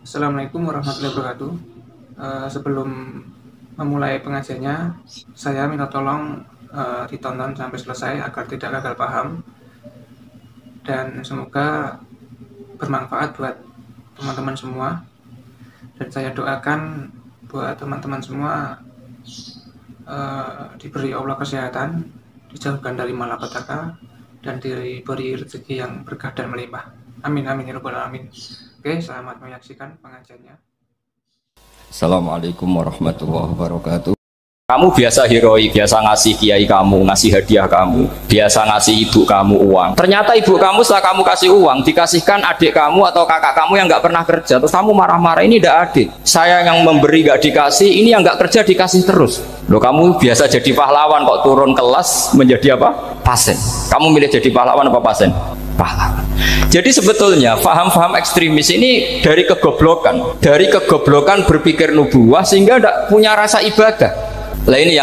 Assalamualaikum warahmatullahi wabarakatuh. Sebelum memulai pengajiannya, saya minta tolong ditonton sampai selesai agar tidak gagal paham dan semoga bermanfaat buat teman-teman semua. Dan saya doakan buat teman-teman semua diberi Allah kesehatan, dijauhkan dari malapetaka, dan diberi rezeki yang berkah dan melimpah. Amin amin ya rabbal alamin. Oke, selamat menyaksikan pengajiannya. Assalamualaikum warahmatullahi wabarakatuh. Kamu biasa heroik, biasa ngasih kiai kamu, ngasih hadiah kamu, biasa ngasih ibu kamu uang. Ternyata ibu kamu setelah kamu kasih uang, dikasihkan adik kamu atau kakak kamu yang nggak pernah kerja. Terus kamu marah-marah, ini tidak adil. Saya yang memberi nggak dikasih, ini yang nggak kerja dikasih terus. Loh, kamu biasa jadi pahlawan kok turun kelas menjadi apa? Pasien. Kamu milih jadi pahlawan apa pasien? Pahlawan. Jadi sebetulnya faham-faham ekstremis ini dari kegoblokan berpikir nubuwah sehingga tidak punya rasa ibadah. Lah ini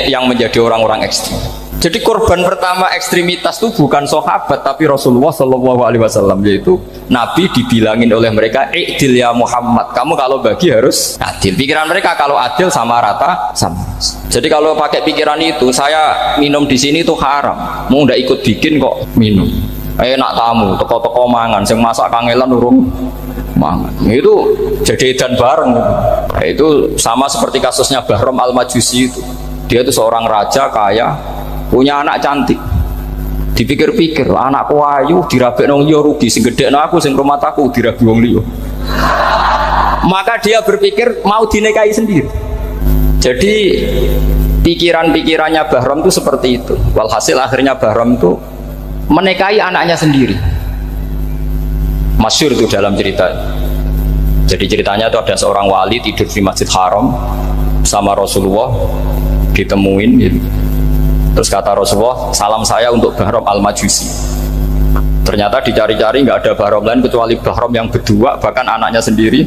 yang menjadi orang-orang ekstrim. Jadi korban pertama ekstremitas itu bukan sahabat tapi Rasulullah Shallallahu Alaihi Wasallam, yaitu Nabi dibilangin oleh mereka, "I'dil ya Muhammad, kamu kalau bagi harus adil." Pikiran mereka kalau adil sama rata sama. Jadi kalau pakai pikiran itu, saya minum di sini itu haram, mau ndak ikut bikin kok minum. Enak tamu, teko-teko mangan, sing masak kangelan urung mangan. Itu jadi edan bareng. Itu sama seperti kasusnya Bahram Al-Majusi itu. Dia itu seorang raja kaya, punya anak cantik. Dipikir-pikir, anakku ayu dirabek nang liya rugi, sing gedhekno aku sing rumah aku dirabi wong liya. Maka dia berpikir mau dinikahi sendiri. Jadi pikiran-pikirannya Bahram itu seperti itu. Walhasil akhirnya Bahram itu menikahi anaknya sendiri. Masyhur itu dalam cerita. Jadi ceritanya itu ada seorang wali tidur di Masjid Haram sama Rasulullah, ditemuin gitu. Terus kata Rasulullah, "Salam saya untuk Bahram Al-Majusi." Ternyata dicari-cari nggak ada Bahram lain kecuali Bahram yang berdua, bahkan anaknya sendiri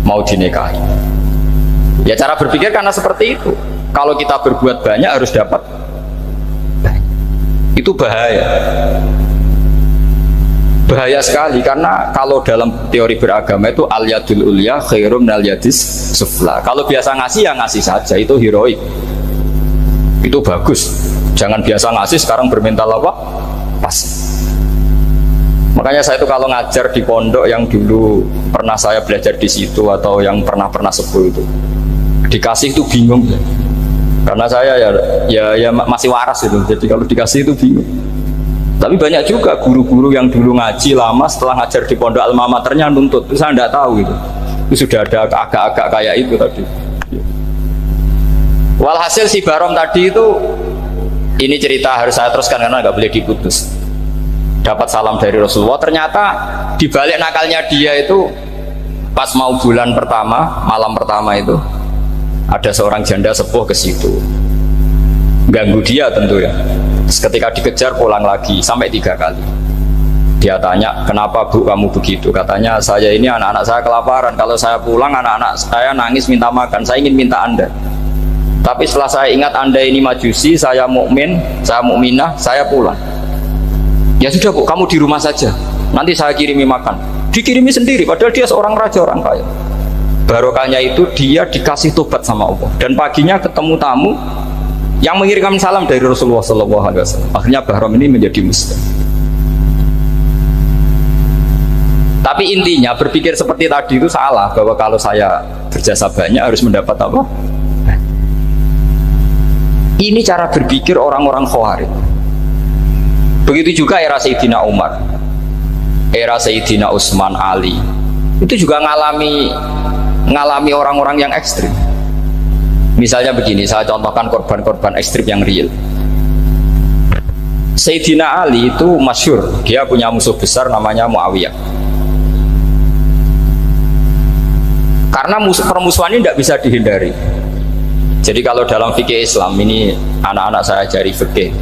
mau dinikahi. Ya cara berpikir karena seperti itu. Kalau kita berbuat banyak harus dapat. Itu bahaya sekali, karena kalau dalam teori beragama itu al-yadul ulya khairum minal yadis sufla. Kalau biasa ngasih ya ngasih saja, itu heroik, itu bagus. Jangan biasa ngasih sekarang bermental apa? Pas. Makanya saya itu kalau ngajar di pondok yang dulu pernah saya belajar di situ atau yang pernah sepuh itu, dikasih itu bingung. Karena saya ya masih waras itu, jadi kalau dikasih itu bingung. Tapi banyak juga guru-guru yang dulu ngaji lama setelah ngajar di pondok alma maternya nuntut, itu saya tidak tahu gitu. Itu sudah ada agak-agak kayak itu tadi. Walhasil si Bahram tadi itu, ini cerita harus saya teruskan karena nggak boleh diputus. Dapat salam dari Rasulullah, ternyata dibalik nakalnya dia itu pas mau bulan pertama, malam pertama itu ada seorang janda sepuh ke situ, ganggu dia tentu ya. Terus ketika dikejar pulang lagi sampai 3 kali. Dia tanya, "Kenapa Bu kamu begitu?" Katanya, "Saya ini anak-anak saya kelaparan. Kalau saya pulang anak-anak saya nangis minta makan. Saya ingin minta Anda. Tapi setelah saya ingat Anda ini majusi, saya mukmin, saya mukminah, saya pulang." "Ya sudah Bu, kamu di rumah saja. Nanti saya kirimi makan." Dikirimi sendiri, padahal dia seorang raja, orang kaya. Barokahnya itu dia dikasih tobat sama Allah, dan paginya ketemu tamu yang mengirimkan salam dari Rasulullah SAW. Akhirnya Bahram ini menjadi muslim. Tapi intinya berpikir seperti tadi itu salah, bahwa kalau saya berjasa banyak harus mendapat apa? Ini cara berpikir orang-orang Khawarij. Begitu juga era Sayyidina Umar, era Sayyidina Utsman, Ali, itu juga ngalami orang-orang yang ekstrim. Misalnya begini, saya contohkan korban-korban ekstrim yang real. Sayyidina Ali itu masyhur, dia punya musuh besar namanya Muawiyah. Karena permusuhan ini tidak bisa dihindari. Jadi kalau dalam fikih Islam ini, anak-anak saya ajari fikih,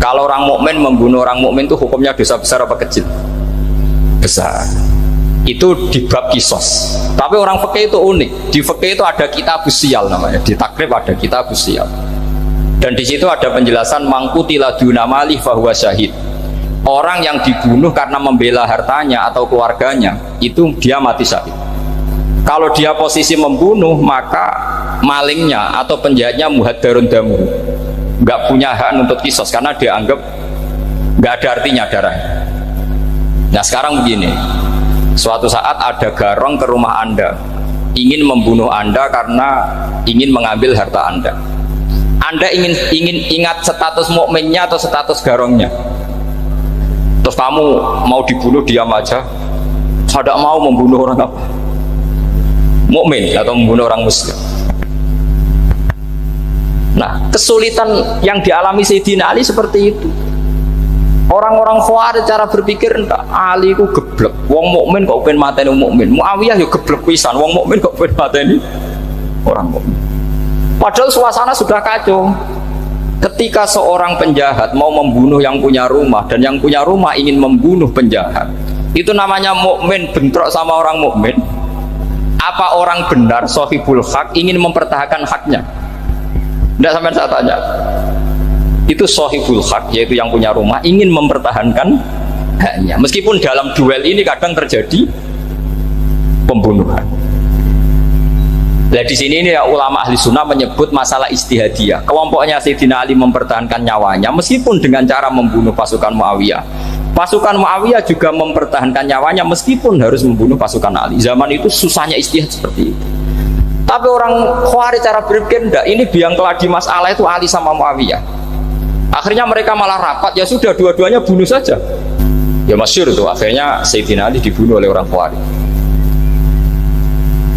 kalau orang mukmin membunuh orang mukmin itu hukumnya dosa besar apa kecil? Besar. Itu di bab kisos. Tapi orang fikih itu unik. Di fikih itu ada kitabus siyal namanya. Di takrib ada kitabus siyal. Dan di situ ada penjelasan mangkutila duna malih fahuwa syahid. Orang yang dibunuh karena membela hartanya atau keluarganya, itu dia mati syahid. Kalau dia posisi membunuh, maka malingnya atau penjahatnya muhaddarun damu, nggak punya hak untuk kisos karena dianggap nggak ada artinya darah. Nah sekarang begini, suatu saat ada garong ke rumah Anda, ingin membunuh Anda karena ingin mengambil harta Anda. Anda ingin ingat status mukminnya atau status garongnya. Terus kamu mau dibunuh diam aja, saya tidak mau membunuh orang apa? Mukmin atau membunuh orang muslim. Nah, kesulitan yang dialami Sayyidina Ali seperti itu. Orang-orang Khawarij cara berpikir enggak, Ali ku geblek. Wong mukmin kok pengen mateni mukmin. Muawiyah yo geblek pisan. Wong mukmin kok pengen mateni orang mukmin. Padahal suasana sudah kacau. Ketika seorang penjahat mau membunuh yang punya rumah dan yang punya rumah ingin membunuh penjahat, itu namanya mukmin bentrok sama orang mukmin. Apa orang benar sahibul hak ingin mempertahankan haknya? Tidak sampai saya tanya. Itu sahibul hak, yaitu yang punya rumah ingin mempertahankan haknya. Meskipun dalam duel ini kadang terjadi pembunuhan. Nah di sini ini ya, ulama ahli sunnah menyebut masalah istihadiyah. Kelompoknya Sayyidina Ali mempertahankan nyawanya meskipun dengan cara membunuh pasukan Muawiyah. Pasukan Muawiyah juga mempertahankan nyawanya meskipun harus membunuh pasukan Ali. Zaman itu susahnya istihad seperti itu. Tapi orang Khawarij cara berpikir enggak, ini biang keladi masalah itu Ali sama Muawiyah. Akhirnya mereka malah rapat, ya sudah dua-duanya bunuh saja. Ya masyhur itu, akhirnya Sayyidina Ali dibunuh oleh orang Khawarij.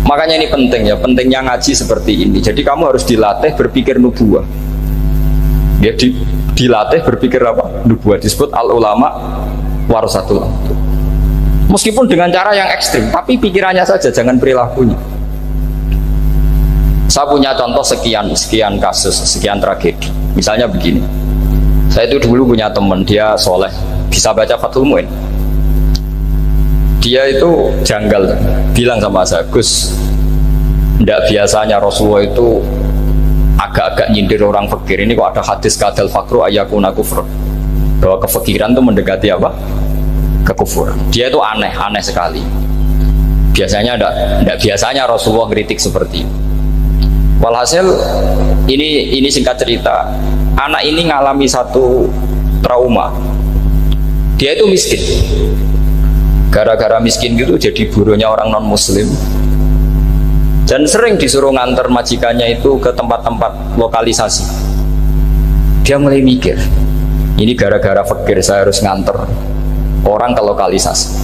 Makanya ini penting ya, pentingnya ngaji seperti ini. Jadi kamu harus dilatih berpikir nubuwah. Ya dilatih berpikir apa? Nubuwah, disebut al ulama warasatul anbiya. Meskipun dengan cara yang ekstrim, tapi pikirannya saja, jangan perilakunya. Saya punya contoh sekian kasus, sekian tragedi. Misalnya begini, saya itu dulu punya teman, dia soleh, bisa baca Fathul Mu'in. Dia itu janggal, bilang sama saya, Gus, tidak biasanya Rasulullah itu agak-agak nyindir orang fakir. Ini kok ada hadis kadal fakru ayakuna kufur, bahwa kefakiran itu mendekati apa? Kekufuran. Dia itu aneh sekali. Biasanya tidak biasanya Rasulullah kritik seperti itu. Walhasil ini singkat cerita, anak ini ngalami satu trauma. Dia itu miskin. Gara-gara miskin gitu jadi buruhnya orang non muslim. Dan sering disuruh nganter majikannya itu ke tempat-tempat lokalisasi. Dia mulai mikir, ini gara-gara fakir saya harus nganter orang ke lokalisasi.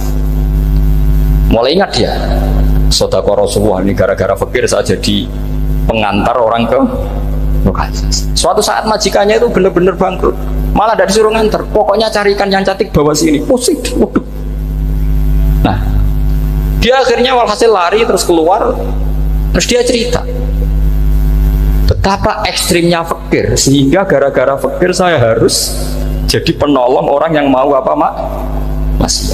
Mulai ingat dia, Sodaqah Rasulullah, ini gara-gara fakir saya jadi pengantar orang ke lokalisasi. Suatu saat majikannya itu benar-benar bangkrut, malah dari disuruh nganter, pokoknya carikan yang cantik bawa sini. Pusing, waduh. Nah, dia akhirnya walhasil lari terus keluar, terus dia cerita betapa ekstrimnya fakir, sehingga gara-gara fakir saya harus jadi penolong orang yang mau apa masih.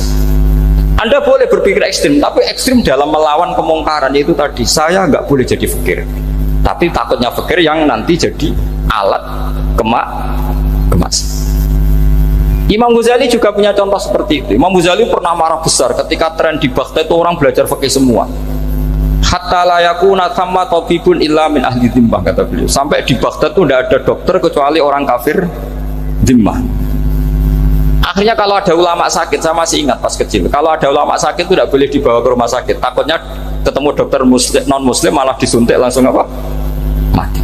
Anda boleh berpikir ekstrim, tapi ekstrim dalam melawan kemungkaran itu tadi. Saya nggak boleh jadi fakir, tapi takutnya fakir yang nanti jadi alat kemas. Imam Ghazali juga punya contoh seperti itu. Imam Ghazali pernah marah besar ketika tren di Baghdad itu orang belajar fikih semua. Hatta la yakuna thamma tabibun illa min ahli dhimmah, kata beliau. Sampai di Baghdad itu tidak ada dokter kecuali orang kafir dhimmah. Akhirnya kalau ada ulama sakit, saya masih ingat pas kecil, kalau ada ulama sakit itu tidak boleh dibawa ke rumah sakit. Takutnya ketemu dokter muslim, non muslim malah disuntik langsung apa? Mati.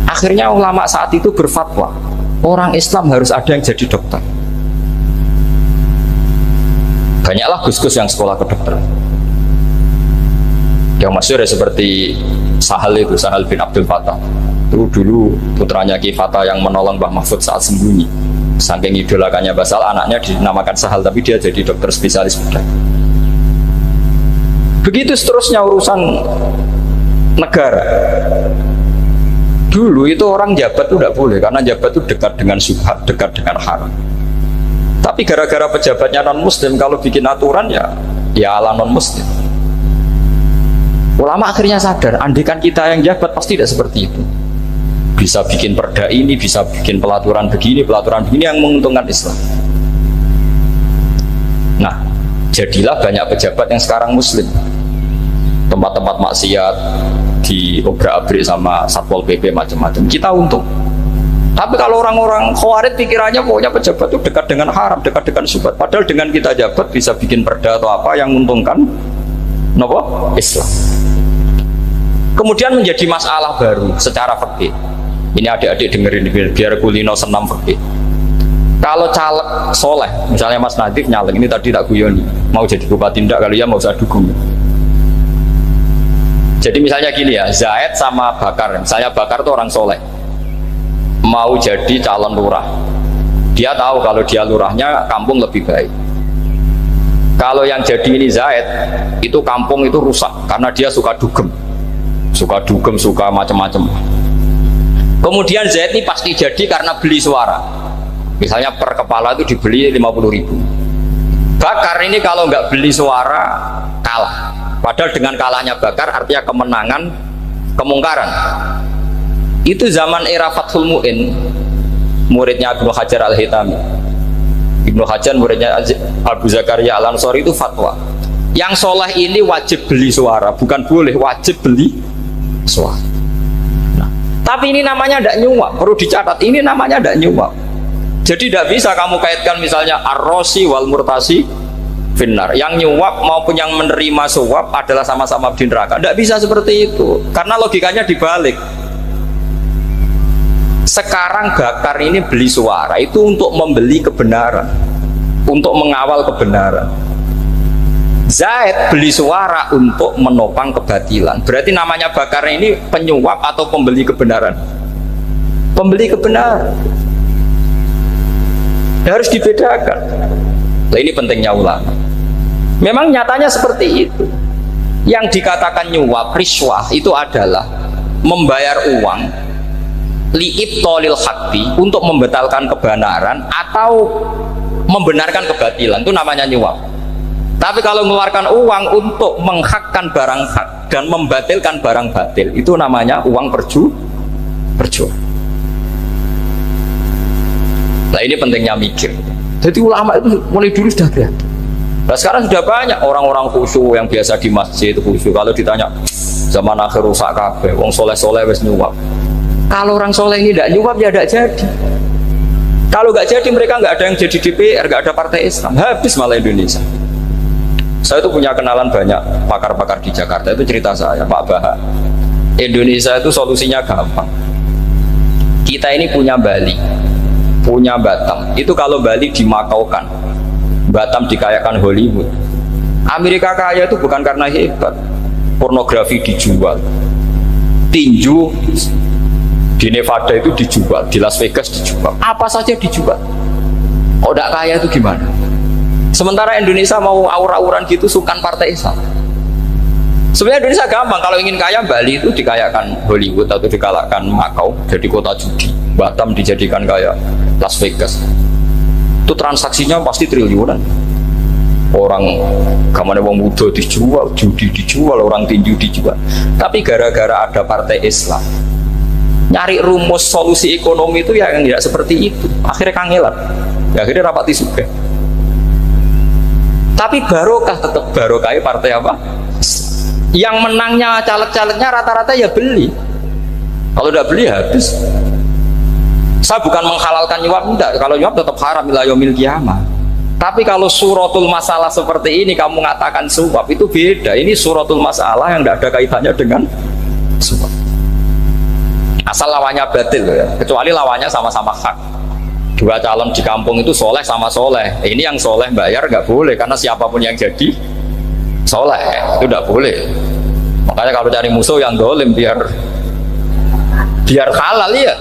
Akhirnya ulama saat itu berfatwa, orang Islam harus ada yang jadi dokter. Banyaklah gus-gus yang sekolah kedokteran. Yang masyhur ya seperti Sahal itu, Sahal bin Abdul Fattah. Itu dulu putranya Ki Fattah yang menolong Mbah Mahfud saat sembunyi. Saking idolakannya Basal, anaknya dinamakan Sahal, tapi dia jadi dokter spesialis bedah. Begitu seterusnya urusan negara. Dulu itu orang jabat itu tidak boleh, karena jabat itu dekat dengan syubhat, dekat dengan haram. Tapi gara-gara pejabatnya non muslim, kalau bikin aturan ya ala non muslim. Ulama akhirnya sadar, andikan kita yang jabat pasti tidak seperti itu. Bisa bikin perda ini, bisa bikin pelaturan begini yang menguntungkan Islam. Nah, jadilah banyak pejabat yang sekarang muslim. tempat-tempat maksiat diobrak-abrik sama Satpol PP macam-macam, kita untung. Tapi kalau orang-orang Khawarij pikirannya pokoknya pejabat itu dekat dengan haram, dekat dengan syubhat. Padahal dengan kita jabat bisa bikin perda atau apa yang menguntungkan nopo Islam. Kemudian menjadi masalah baru secara fikih. Ini adik-adik dengerin biar kulino senam fikih. Kalau caleg soleh, misalnya Mas Nadif nyalek, ini tadi tak guyoni, mau jadi bupati ndak, kalau ya mau usah dukung. Jadi misalnya gini ya, Zaid sama Bakar, misalnya Bakar itu orang soleh, mau jadi calon lurah. Dia tahu kalau dia lurahnya kampung lebih baik. Kalau yang jadi ini Zaid, itu kampung itu rusak karena dia suka dugem, suka macam-macam. Kemudian Zaid ini pasti jadi karena beli suara. Misalnya per kepala itu dibeli 50.000. Bakar ini kalau nggak beli suara kalah. Padahal dengan kalahnya Bakar artinya kemenangan, kemungkaran. Itu zaman era Fathul Mu'in, muridnya Ibnu Hajar Al-Hitami. Ibnu Hajar muridnya Abu Zakaria Al-Ansori itu fatwa, yang soleh ini wajib beli suara, bukan boleh, wajib beli suara. Nah, tapi ini namanya tidak nyuap, perlu dicatat, ini namanya tidak nyuap. Jadi tidak bisa kamu kaitkan misalnya ar-rosi wal murtasi finnar, yang nyuap maupun yang menerima suap adalah sama-sama di neraka. Tidak bisa seperti itu, karena logikanya dibalik. Sekarang Bakar ini beli suara itu untuk membeli kebenaran, untuk mengawal kebenaran. Zaid beli suara untuk menopang kebatilan. Berarti namanya Bakar ini penyuap atau pembeli kebenaran? Pembeli kebenaran. Harus dibedakan. Nah, ini pentingnya ulama. Memang nyatanya seperti itu. Yang dikatakan nyuap, riswah itu adalah membayar uang li'ibtolil haqqi, untuk membatalkan kebenaran atau membenarkan kebatilan, itu namanya nyuap. Tapi kalau mengeluarkan uang untuk menghakkan barang hak dan membatalkan barang batil, itu namanya uang perjuangan. Nah, ini pentingnya mikir. Jadi ulama itu mulai dulu sudah kelihatan. Nah, sekarang sudah banyak orang-orang khusyuk yang biasa di masjid itu khusyuk. Kalau ditanya zaman akhir rusak kabeh, wong soleh-soleh wis nyuap. Kalau orang soleh ini tidak nyuap ya tidak jadi. Kalau nggak jadi mereka nggak ada yang jadi DPR, nggak ada partai Islam, habis malah Indonesia. Saya itu punya kenalan banyak pakar-pakar di Jakarta, itu cerita saya, Pak Baha. Indonesia itu solusinya gampang. Kita ini punya Bali, punya Batam. Itu kalau Bali dimakaukan, Batam dikayakan Hollywood. Amerika kaya itu bukan karena hebat, pornografi dijual, tinju di Nevada itu dijual, di Las Vegas dijual, apa saja dijual. Oh, tidak kaya itu gimana? Sementara Indonesia mau aur-auran gitu, sukan partai Islam. Sebenarnya Indonesia gampang, kalau ingin kaya Bali itu dikayakan Hollywood atau dikalahkan Makau jadi kota judi, Batam dijadikan kaya Las Vegas. Itu transaksinya pasti triliunan. Orang kamane wong muda dijual, judi dijual, orang tinju dijual. Tapi gara-gara ada partai Islam, nyari rumus solusi ekonomi itu yang tidak seperti itu, akhirnya kangelan, ya, akhirnya rapati suka. Tapi barokah, tetap barokah partai apa? Yang menangnya caleg-calegnya rata-rata ya beli. Kalau tidak beli habis. Saya bukan menghalalkan nyuap, enggak. Kalau nyuap tetap haram ila yaumil qiyamah. Tapi kalau suratul masalah seperti ini kamu mengatakan suap, itu beda. Ini suratul masalah yang tidak ada kaitannya dengan suap. Asal lawannya batil ya, kecuali lawannya sama-sama hak. Dua calon di kampung itu soleh sama soleh. Ini yang soleh bayar nggak boleh, karena siapapun yang jadi soleh itu nggak boleh. Makanya kalau cari musuh yang dolim biar halal ya.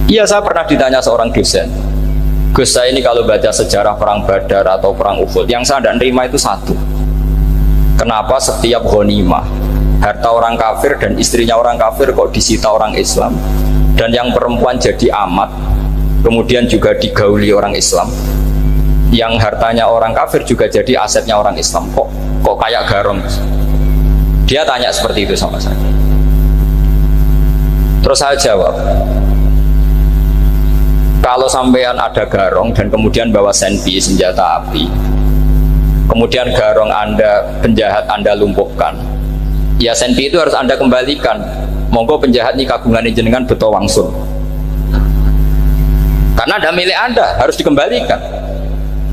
Iya, saya pernah ditanya seorang dosen, Gus, saya ini kalau baca sejarah perang Badar atau perang Uhud, yang saya tidak nerima itu satu, kenapa setiap ghanimah harta orang kafir dan istrinya orang kafir kok disita orang Islam, dan yang perempuan jadi amat kemudian juga digauli orang Islam, yang hartanya orang kafir juga jadi asetnya orang Islam, kok kayak garam. Dia tanya seperti itu sama saya. Terus saya jawab, kalau sampean ada garong dan kemudian bawa senpi, senjata api, kemudian garong Anda, penjahat Anda lumpuhkan, ya senpi itu harus Anda kembalikan. Monggo penjahat ini kagungan jenengan beto wangsul, karena ada milik Anda, harus dikembalikan.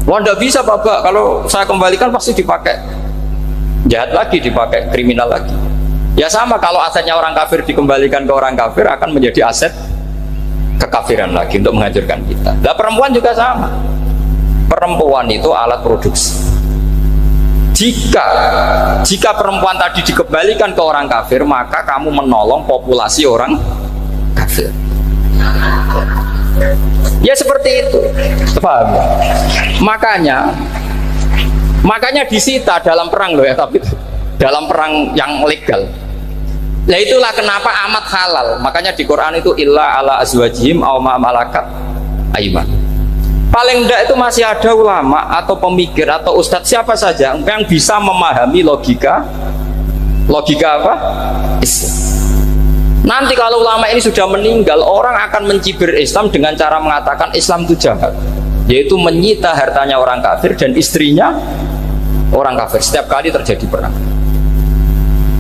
Wah, tidak bisa Bapak, kalau saya kembalikan pasti dipakai jahat lagi, dipakai kriminal lagi. Ya sama, kalau asetnya orang kafir dikembalikan ke orang kafir akan menjadi aset kekafiran lagi untuk menghancurkan kita. Nah, perempuan juga sama. Perempuan itu alat produksi. Jika perempuan tadi dikembalikan ke orang kafir, maka kamu menolong populasi orang kafir. Ya seperti itu. Paham? Makanya disita dalam perang loh ya, tapi dalam perang yang legal. Nah itulah kenapa amat halal. Makanya di Quran itu illa ala azwajihim aw ma malakat aiman. Paling enggak itu masih ada ulama atau pemikir atau ustadz siapa saja yang bisa memahami logika apa? Islam. Nanti kalau ulama ini sudah meninggal, orang akan mencibir Islam dengan cara mengatakan Islam itu jahat, yaitu menyita hartanya orang kafir dan istrinya orang kafir setiap kali terjadi perang.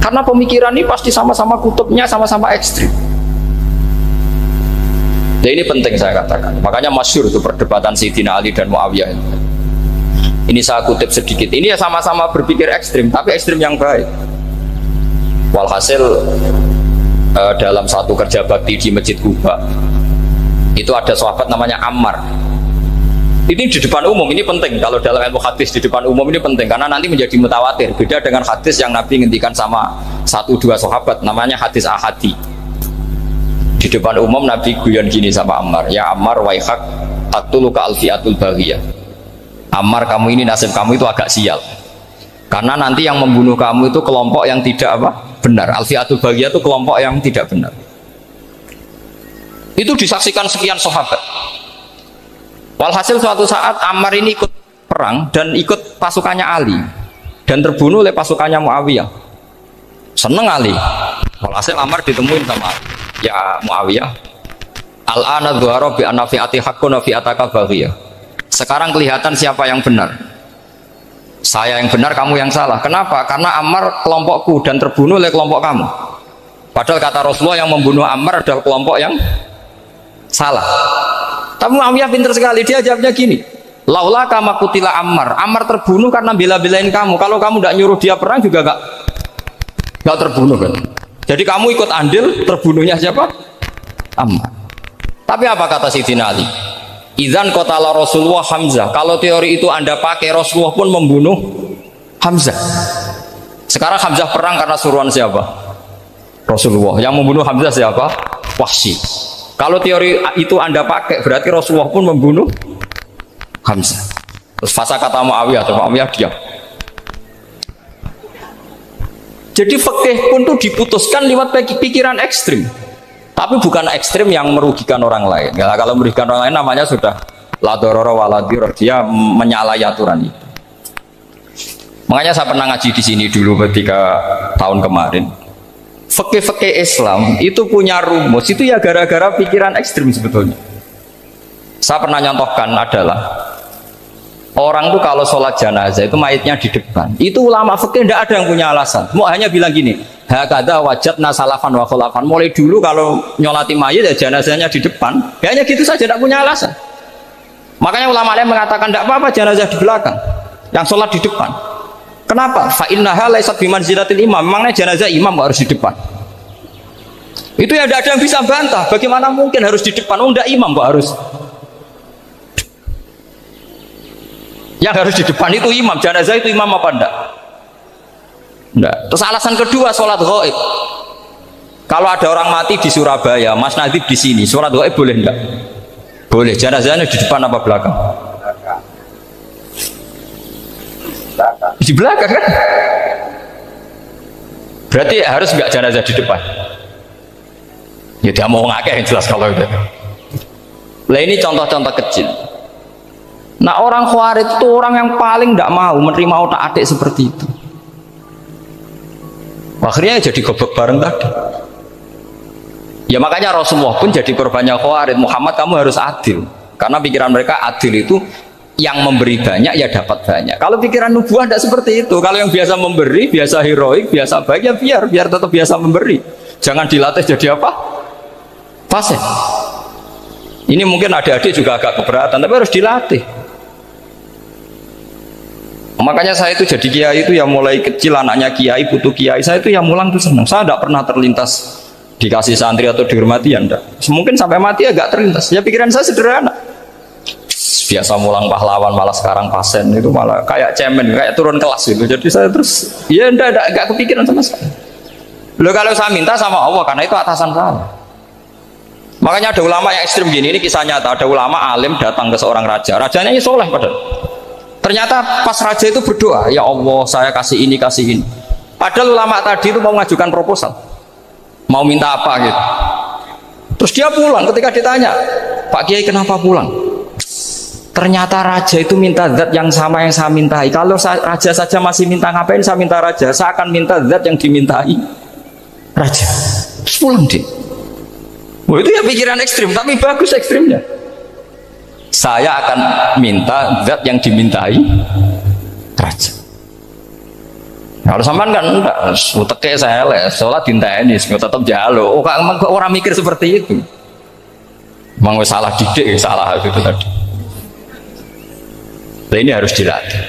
Karena pemikiran ini pasti sama-sama kutubnya, sama-sama ekstrim. Nah ini penting saya katakan. Makanya masyhur itu perdebatan Sayyidina Ali dan Muawiyah. Ini saya kutip sedikit. Ini ya sama-sama berpikir ekstrim, tapi ekstrim yang baik. Walhasil dalam satu kerja bakti di Masjid Kuba, itu ada sahabat namanya Ammar. Ini di depan umum, ini penting. Kalau dalam ilmu hadis di depan umum ini penting karena nanti menjadi mutawatir. Beda dengan hadis yang Nabi ngendikan sama 1-2 sahabat, namanya hadis ahadi. Di depan umum Nabi guyon gini sama Ammar, ya Ammar waihak aktuluka alfiatul baghiyah. Ammar, kamu ini nasib kamu itu agak sial. Karena nanti yang membunuh kamu itu kelompok yang tidak benar. Alfiatul baghiyah itu kelompok yang tidak benar. Itu disaksikan sekian sahabat. Walhasil suatu saat Ammar ini ikut perang dan ikut pasukannya Ali dan terbunuh oleh pasukannya Muawiyah. Seneng Ali. Walhasil Ammar ditemuin sama Ali. Ya Muawiyah, al-ana dhuhara bi anna fi'ati haqqun wa fi'ataka baghiyah. Sekarang kelihatan siapa yang benar. Saya yang benar, kamu yang salah. Kenapa? Karena Ammar kelompokku dan terbunuh oleh kelompok kamu. Padahal kata Rasulullah yang membunuh Ammar adalah kelompok yang salah. Tapi Muawiyah pintar sekali, dia jawabnya gini, laula kama kutila Ammar. Ammar terbunuh karena bela-belain kamu. Kalau kamu tidak nyuruh dia perang juga gak terbunuh kan. Jadi kamu ikut andil terbunuhnya siapa? Ammar. Tapi apa kata Sayyidina Ali? Idzan qatala Rasulullah Hamzah. Kalau teori itu Anda pakai, Rasulullah pun membunuh Hamzah. Sekarang Hamzah perang karena suruhan siapa? Rasulullah. Yang membunuh Hamzah siapa? Wahsy. Kalau teori itu Anda pakai, berarti Rasulullah pun membunuh Hamzah. Terus fasa kata Muawiyah, atau Muawiyah diam. Jadi fikih pun tuh diputuskan lewat pikiran ekstrim, tapi bukan ekstrim yang merugikan orang lain. Ya, kalau merugikan orang lain namanya sudah la dororo wala dirar, dia menyalahi aturan itu. Makanya saya pernah ngaji di sini dulu ketika tahun kemarin. Fikih-fikih Islam itu punya rumus, itu ya gara-gara pikiran ekstrim sebetulnya. Saya pernah nyontohkan adalah orang tuh kalau sholat jenazah itu mayitnya di depan. Itu ulama fikih tidak ada yang punya alasan. Mau hanya bilang gini, hakadha wajadna salafan wa khulafan. Mulai dulu kalau nyolati mayit ya jenazahnya di depan. Ya hanya gitu saja, tidak punya alasan. Makanya ulama lain mengatakan tidak apa-apa jenazah di belakang, yang sholat di depan. Kenapa? Fa innaha laysat bimanzilatil imam. Memangnya jenazah imam harus di depan. Itu ya tidak ada yang bisa bantah. Bagaimana mungkin harus di depan? Oh, enggak, imam kok harus. Yang harus di depan itu imam. Jenazah itu imam apa enggak? Enggak. Terus alasan kedua, sholat ghaib. Kalau ada orang mati di Surabaya, Mas Nadib di sini, sholat ghaib boleh enggak? Boleh. Jenazahnya di depan apa belakang? Di belakang kan? Berarti harus enggak jenazah di depan? Ya dia mau ngakeh yang jelas kalau itu. Nah ini contoh-contoh kecil. Nah orang Khawarij itu orang yang paling tidak mau menerima otak-atik seperti itu. Akhirnya jadi goblok bareng tadi. Ya makanya Rasulullah pun jadi korbannya Khawarij. Muhammad, kamu harus adil. Karena pikiran mereka adil itu yang memberi banyak ya dapat banyak. Kalau pikiran nubuah tidak seperti itu. Kalau yang biasa memberi, biasa heroik, biasa baik ya biar tetap biasa memberi. Jangan dilatih jadi apa? Pasien. Ini mungkin adik-adik juga agak keberatan, tapi harus dilatih. Makanya saya itu jadi kiai itu ya mulai kecil anaknya kiai, putu kiai, saya itu ya mulang tuh senang. Saya tidak pernah terlintas dikasih santri atau dihormati ya enggak. Mungkin sampai mati agak terlintas. Ya pikiran saya sederhana. Biasa mulang pahlawan malah sekarang pasien itu malah kayak cemen, kayak turun kelas gitu. Jadi saya terus ya enggak kepikiran sama sekali. Loh kalau saya minta sama Allah karena itu atasan saya. Makanya ada ulama yang ekstrim gini, ini kisah nyata. Ada ulama alim datang ke seorang raja. Rajanya ini soleh padahal. Ternyata pas raja itu berdoa, ya Allah saya kasih ini. Padahal ulama tadi itu mau mengajukan proposal. Mau minta apa gitu. Terus dia pulang ketika ditanya, Pak Kiai kenapa pulang? Ternyata raja itu minta zat yang sama yang saya mintai. Kalau raja saja masih minta, ngapain saya minta raja? Saya akan minta zat yang dimintai raja. Terus pulang dia. Wah, itu ya pikiran ekstrim, tapi bagus ekstrimnya. Saya akan minta zat yang dimintai raja. Kalau sampean kan enggak, uteke saya les, sholat dinteni, tetap jalo. Oh, orang mikir seperti itu. Emang salah didik, salah itu tadi. Nah, ini harus dilatih.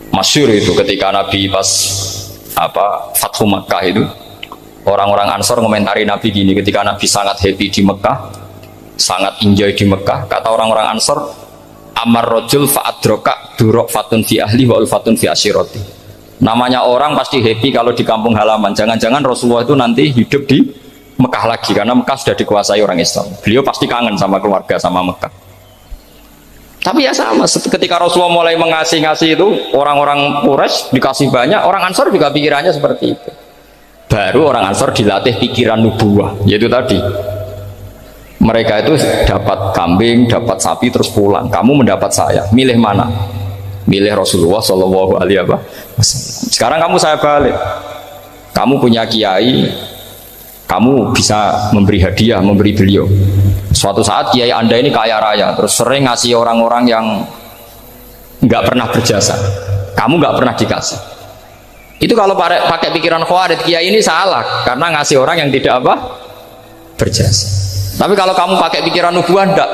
Masyhur itu ketika Nabi pas Fathu Makkah itu, orang-orang Ansor komentari Nabi gini, ketika Nabi sangat happy di Mekah, sangat enjoy di Mekah, kata orang-orang Ansor, amar rojul fa'adroka durok fatun fi ahli wa ulfatun fi asyiroti. Namanya orang pasti happy kalau di kampung halaman. Jangan-jangan Rasulullah itu nanti hidup di Mekah lagi, karena Mekah sudah dikuasai orang Islam. Beliau pasti kangen sama keluarga, sama Mekah. Tapi ya sama, ketika Rasulullah mulai mengasih-ngasih itu, orang-orang Quraisy dikasih banyak, orang Ansor juga pikirannya seperti itu. Baru orang Ansor dilatih pikiran nubuah, yaitu tadi. Mereka itu dapat kambing, dapat sapi, terus pulang. Kamu mendapat saya, milih mana? Milih Rasulullah Shallallahu Alaihi Wasallam. Sekarang kamu saya balik. Kamu punya kiai, kamu bisa memberi hadiah, memberi beliau. Suatu saat kiai Anda ini kaya raya, terus sering ngasih orang-orang yang nggak pernah berjasa. Kamu nggak pernah dikasih. Itu kalau pakai pikiran khawarij, kiai ini salah karena ngasih orang yang tidak berjasa. Tapi kalau kamu pakai pikiran nubuah, enggak.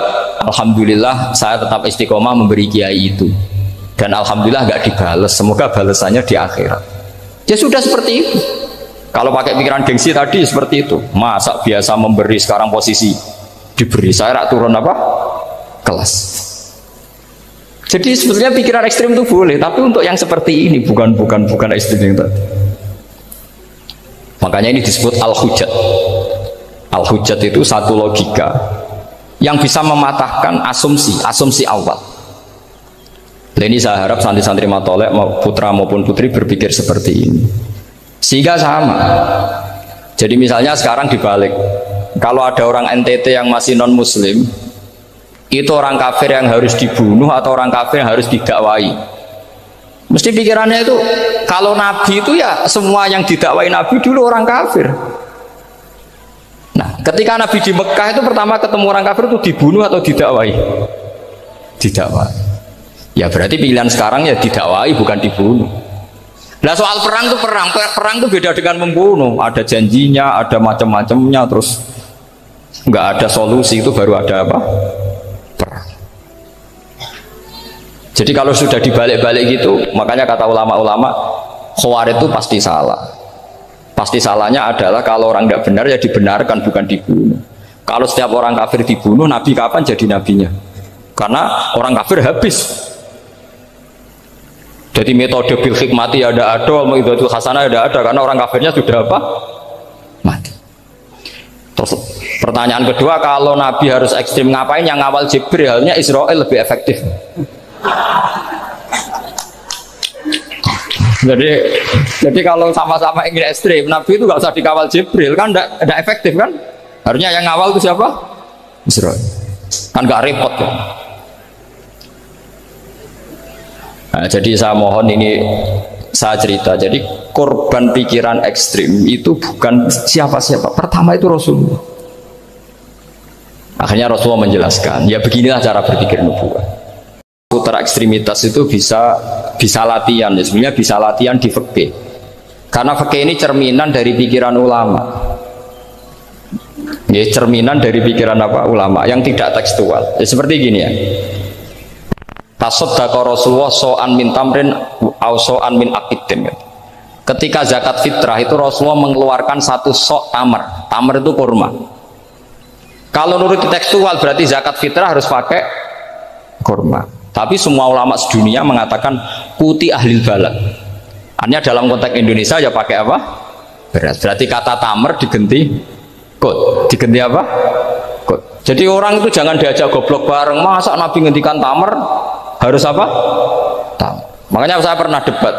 Alhamdulillah saya tetap istiqomah memberi kiai itu. Dan alhamdulillah nggak dibales. Semoga balasannya di akhirat. Ya sudah seperti itu. Kalau pakai pikiran gengsi tadi seperti itu. Masa biasa memberi sekarang posisi diberi, saya rak turun kelas. Jadi sebetulnya pikiran ekstrim itu boleh, tapi untuk yang seperti ini bukan ekstrim yang tadi. Makanya ini disebut al-hujjat. Al-hujjat itu satu logika yang bisa mematahkan asumsi awal. Nah, ini saya harap santri-santri matolek putra maupun putri berpikir seperti ini, sehingga sama. Jadi misalnya sekarang dibalik, kalau ada orang NTT yang masih non muslim, itu orang kafir yang harus dibunuh atau orang kafir yang harus didakwai. Mesti pikirannya itu, kalau Nabi itu ya semua yang didakwai Nabi dulu orang kafir. Nah, ketika Nabi di Mekah itu pertama ketemu orang kafir itu dibunuh atau didakwai? Didakwai. Ya berarti pilihan sekarang ya didakwai bukan dibunuh. Nah soal perang itu beda dengan membunuh. Ada janjinya, ada macam-macamnya, terus nggak ada solusi, itu baru ada apa? Perang. Jadi kalau sudah dibalik-balik gitu, makanya kata ulama-ulama, khawarij itu pasti salah. Pasti salahnya adalah kalau orang tidak benar ya dibenarkan, bukan dibunuh. Kalau setiap orang kafir dibunuh, Nabi kapan jadi nabinya? Karena orang kafir habis. Jadi metode bil hikmati ada, mau itu hasanah ada, karena orang kafirnya sudah apa? Mati. Terus pertanyaan kedua, kalau Nabi harus ekstrim ngapain? Yang ngawal Jibril, halnya Israel lebih efektif. Jadi kalau sama-sama ingin ekstrim, Nabi itu nggak usah dikawal Jibril, kan tidak efektif kan? Harusnya yang ngawal itu siapa? Israel. Kan nggak repot kan? Nah, jadi saya mohon ini saya cerita. Jadi korban pikiran ekstrim itu bukan siapa-siapa. Pertama itu Rasulullah. Akhirnya Rasulullah menjelaskan, ya beginilah cara berpikir nubuah. faktor ekstremitas itu bisa latihan ya, sebenarnya bisa latihan di fikih. Karena fikih ini cerminan dari pikiran ulama. Ya, cerminan dari pikiran apa ulama yang tidak tekstual. Ya, seperti gini ya. Tasaddaqa Rasulullah so'an min tamrin au so'an min aqidin. Ketika zakat fitrah itu Rasulullah mengeluarkan satu sok tamar. Tamar itu kurma. Kalau menurut tekstual berarti zakat fitrah harus pakai kurma. Tapi semua ulama sedunia mengatakan kuti ahlil balad. Hanya dalam konteks Indonesia ya pakai apa? Beras. Berarti kata tamar diganti kot, diganti apa? Kot. Jadi orang itu jangan diajak goblok bareng. Masa Nabi ngendikan tamar harus apa? Tamar. Makanya saya pernah debat.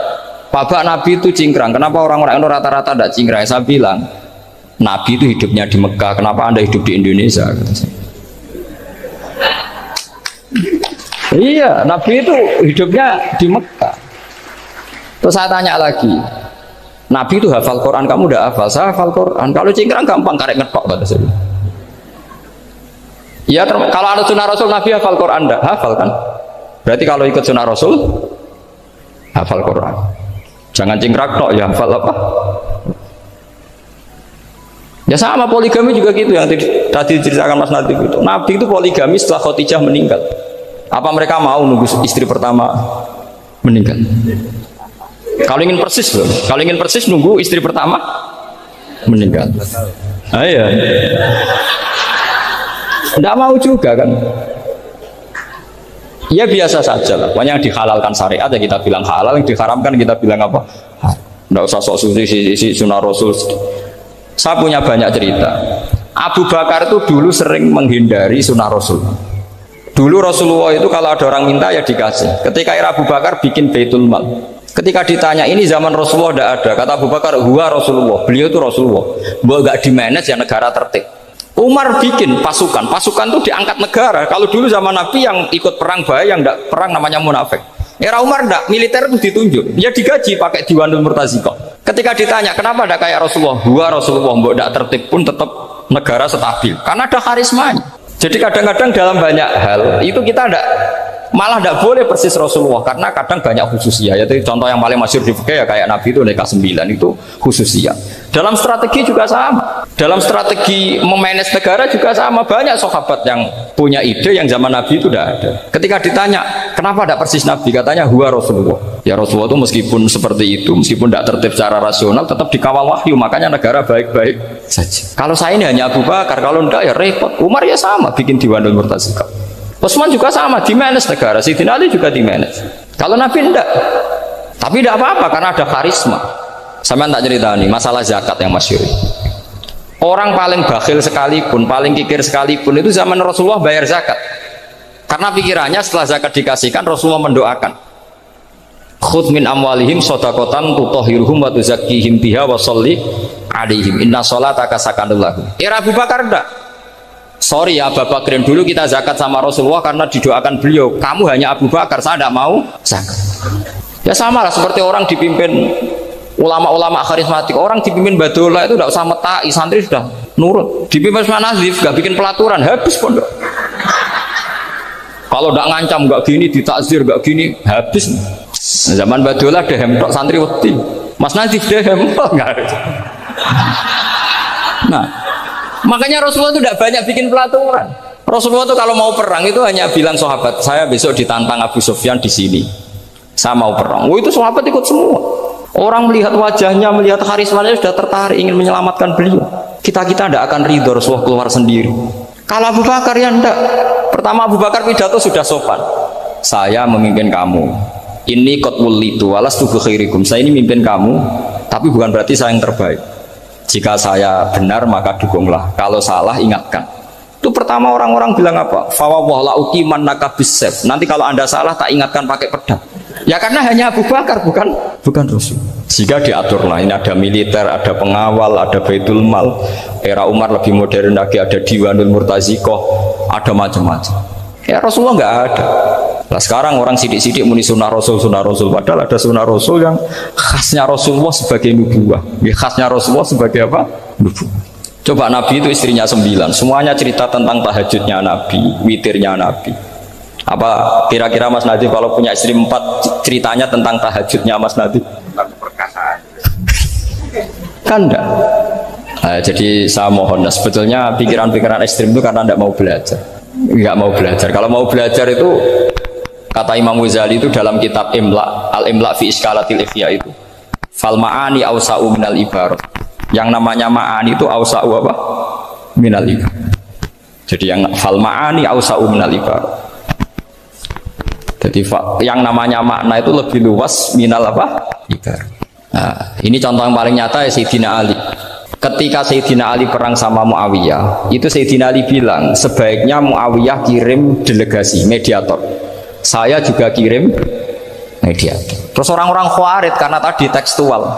Pak Nabi itu cingkrang. Kenapa orang-orang itu rata-rata tidak cingkrang? Saya bilang Nabi itu hidupnya di Mekah. Kenapa Anda hidup di Indonesia? Iya, Nabi itu hidupnya di Mekah. Terus saya tanya lagi, Nabi itu hafal Quran, kamu udah hafal? Saya hafal Quran. Kalau cingkrang gampang, karek ngetok kata saya. Ya, kalau ada sunnah Rasul, Nabi hafal Quran enggak? Hafal kan? Berarti kalau ikut sunnah Rasul, hafal Quran. Jangan cingkrang tok, ya hafal apa? Ya sama poligami juga gitu yang tadi diceritakan Mas Natif itu. Nabi itu poligami setelah Khadijah meninggal. Apa mereka mau nunggu istri pertama meninggal? Kalau ingin persis loh, kalau ingin persis nunggu istri pertama meninggal. Ah, iya. Tidak mau juga kan? Ya biasa saja lah. Pokoknya yang dihalalkan syariat ya kita bilang halal, yang diharamkan kita bilang apa? Tidak usah sok suci sunnah Rasul. Saya punya banyak cerita. Abu Bakar itu dulu sering menghindari sunnah Rasul. Dulu Rasulullah itu kalau ada orang minta ya dikasih. Ketika era Abu Bakar bikin Baitul Mal. Ketika ditanya ini zaman Rasulullah tidak ada, kata Abu Bakar, huwa Rasulullah, beliau itu Rasulullah. Bahwa gak di manage ya negara tertib. Umar bikin pasukan itu diangkat negara. Kalau dulu zaman Nabi yang ikut perang bahaya, yang tidak perang namanya munafik. Era Umar tidak, militer itu ditunjuk, ya digaji pakai Diwanul Murtazikoh. Ketika ditanya kenapa tidak kayak Rasulullah, huwa Rasulullah, bahwa tidak tertib pun tetap negara stabil, karena ada karismanya. Jadi kadang-kadang dalam banyak hal itu kita malah tidak boleh persis Rasulullah karena kadang banyak khususnya. Yaitu contoh yang paling masyhur di fikih ya kayak Nabi itu nikah 9 itu khususnya. Dalam strategi juga sama. Dalam strategi memanage negara juga sama. Banyak sahabat yang punya ide yang zaman Nabi itu tidak ada. Ketika ditanya kenapa tidak persis Nabi, katanya huwa Rasulullah. Ya Rasulullah itu meskipun seperti itu, meskipun tidak tertib secara rasional, tetap dikawal wahyu. Makanya negara baik-baik saja. Kalau saya ini hanya Abu Bakar, kalau tidak ya repot. Umar ya sama, bikin Diwanul Murtazikoh. Utsman juga sama, di manage negara. Sayyidina Ali juga di manage. Kalau Nabi tidak, tapi tidak apa-apa karena ada karisma. Sama tak cerita nih masalah zakat yang masyhur. Orang paling bakhil sekalipun, paling kikir sekalipun itu zaman Rasulullah bayar zakat. Karena pikirannya setelah zakat dikasihkan Rasulullah mendoakan. Khudh min amwalihim shadaqatan tutahhiruhum wa tuzakkihim biha wa sholli alaihim inna sholataka sakanul lahum. Era Abu Bakar enggak. Sorry ya Abu Bakrin, dulu kita zakat sama Rasulullah karena didoakan beliau. Kamu hanya Abu Bakar, saya tidak mau zakat. Ya sama lah seperti orang dipimpin ulama-ulama karismatik. Orang dipimpin Badola itu tidak usah metai, santri sudah nurut. Dipimpin Usman Nazif, gak bikin pelaturan, habis pondok. Kalau tidak ngancam, gak gini, ditakzir, gak gini, habis. Zaman Badola ada hemtok santri wedi. Mas Nazif deh hemtok nggak ada. Nah, makanya Rasulullah itu tidak banyak bikin pelaturan. Rasulullah itu kalau mau perang itu hanya bilang sahabat, saya besok ditantang Abu Sufyan di sini. Saya mau perang. Oh itu sahabat ikut semua. Orang melihat wajahnya, melihat karismanya sudah tertarik ingin menyelamatkan beliau. Kita tidak akan ridho Rasulullah keluar sendiri. Kalau Abu Bakar ya enggak. Pertama Abu Bakar pidato sudah sopan. Saya memimpin kamu. Ini qatwul litu walastu bi khairikum. Saya ini memimpin kamu, tapi bukan berarti saya yang terbaik. Jika saya benar maka dukunglah. Kalau salah ingatkan. Itu pertama orang-orang bilang apa? Fawwah la uqiman naka bisayf. Nanti kalau Anda salah tak ingatkan pakai pedang. Ya karena hanya Abu Bakar bukan Rasul. Jika diaturlah ini ada militer, ada pengawal, ada Baitul Mal. Era Umar lebih modern lagi, ada Diwanul Murtazikoh, ada macam-macam. Ya Rasulullah nggak ada. Nah sekarang orang sidik-sidik muni sunnah Rasul, padahal ada sunnah Rasul yang khasnya Rasulullah sebagai nubuwah. Ya, khasnya Rasulullah sebagai apa? Nubuwah. Coba Nabi itu istrinya 9, semuanya cerita tentang tahajudnya Nabi, witirnya Nabi. Apa kira-kira Mas Nadif kalau punya istri 4 ceritanya tentang tahajudnya Mas Nadif? Tentang perkasaan. Kan enggak. Nah, jadi saya mohon, sebetulnya pikiran-pikiran ekstrim itu karena enggak mau belajar. Enggak mau belajar. Kalau mau belajar itu kata Imam Ghazali itu dalam kitab Imla, Al-Imla fi Iskalatil Ikhya itu. Fal ma'ani awsa'u minal ibarat. Yang namanya ma'ani itu awsa'u apa? Minal ibarat. Jadi yang fal ma'ani awsa'u minal ibarat. Jadi yang namanya makna itu lebih luas minal apa? Ibarat. Nah, ini contoh yang paling nyata ya Sayyidina Ali. Ketika Sayyidina Ali perang sama Muawiyah, itu Sayyidina Ali bilang sebaiknya Muawiyah kirim delegasi mediator. Saya juga kirim mediator. Terus orang-orang Khawarij karena tadi tekstual.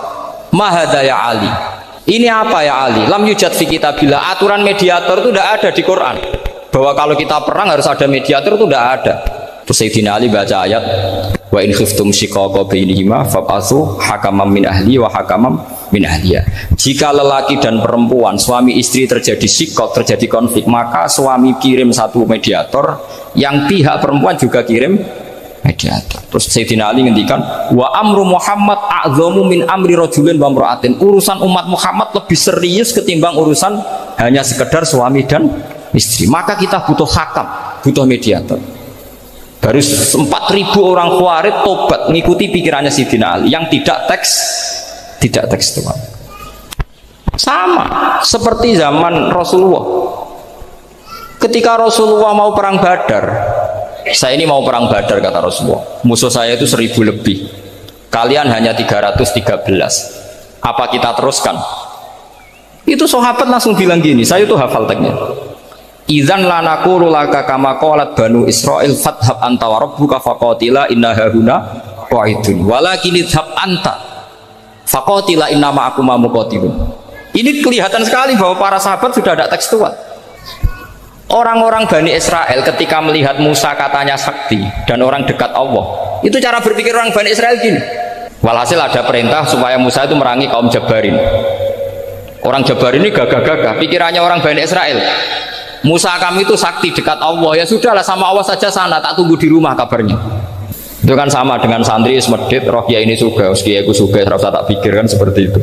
Mahada ya Ali. Ini apa ya Ali? Lam yujad fi kitabillah. Aturan mediator itu tidak ada di Quran. Bahwa kalau kita perang harus ada mediator itu tidak ada. Terus Sayyidina Ali baca ayat wa in khiftum shiqaqa bainihima fab'atsu hakaman min ahli wa hakaman min ahliya. Jika lelaki dan perempuan suami istri terjadi shiqaq, terjadi konflik, maka suami kirim satu mediator, yang pihak perempuan juga kirim mediator. Terus Sayyidina Ali ngendikan wa amru Muhammad a'dhamu min amri rajulin wa imra'atin. Urusan umat Muhammad lebih serius ketimbang urusan hanya sekedar suami dan istri. Maka kita butuh hakam, butuh mediator. Baru 4.000 orang Khawarij tobat mengikuti pikirannya Sayyidina Ali yang tidak tekstual. Sama seperti zaman Rasulullah. Ketika Rasulullah mau perang Badar, saya ini mau perang Badar kata Rasulullah. Musuh saya itu 1.000 lebih. Kalian hanya 313. Apa kita teruskan? Itu sahabat langsung bilang gini, saya itu hafal teksnya. Idzan lanaqulu laka kama qalat banu Israil fathab anta wa rabbuka faqatila inna hahuna qa'idun walakin idhab anta faqatila inna ma'akum muqatilun. Ini kelihatan sekali bahwa para sahabat sudah ada tekstual. Orang-orang Bani Israel ketika melihat Musa katanya sakti dan orang dekat Allah, itu cara berpikir orang Bani Israel gini. Walhasil ada perintah supaya Musa itu merangi kaum Jabarin. Orang Jabarin ini gagah-gagah, pikirannya orang Bani Israel. Musa kami itu sakti dekat Allah, ya sudahlah sama Allah saja sana, tak tunggu di rumah kabarnya. Itu kan sama dengan santri semedit roh ya ini suga, uski aku suga, serasa tak pikirkan seperti itu.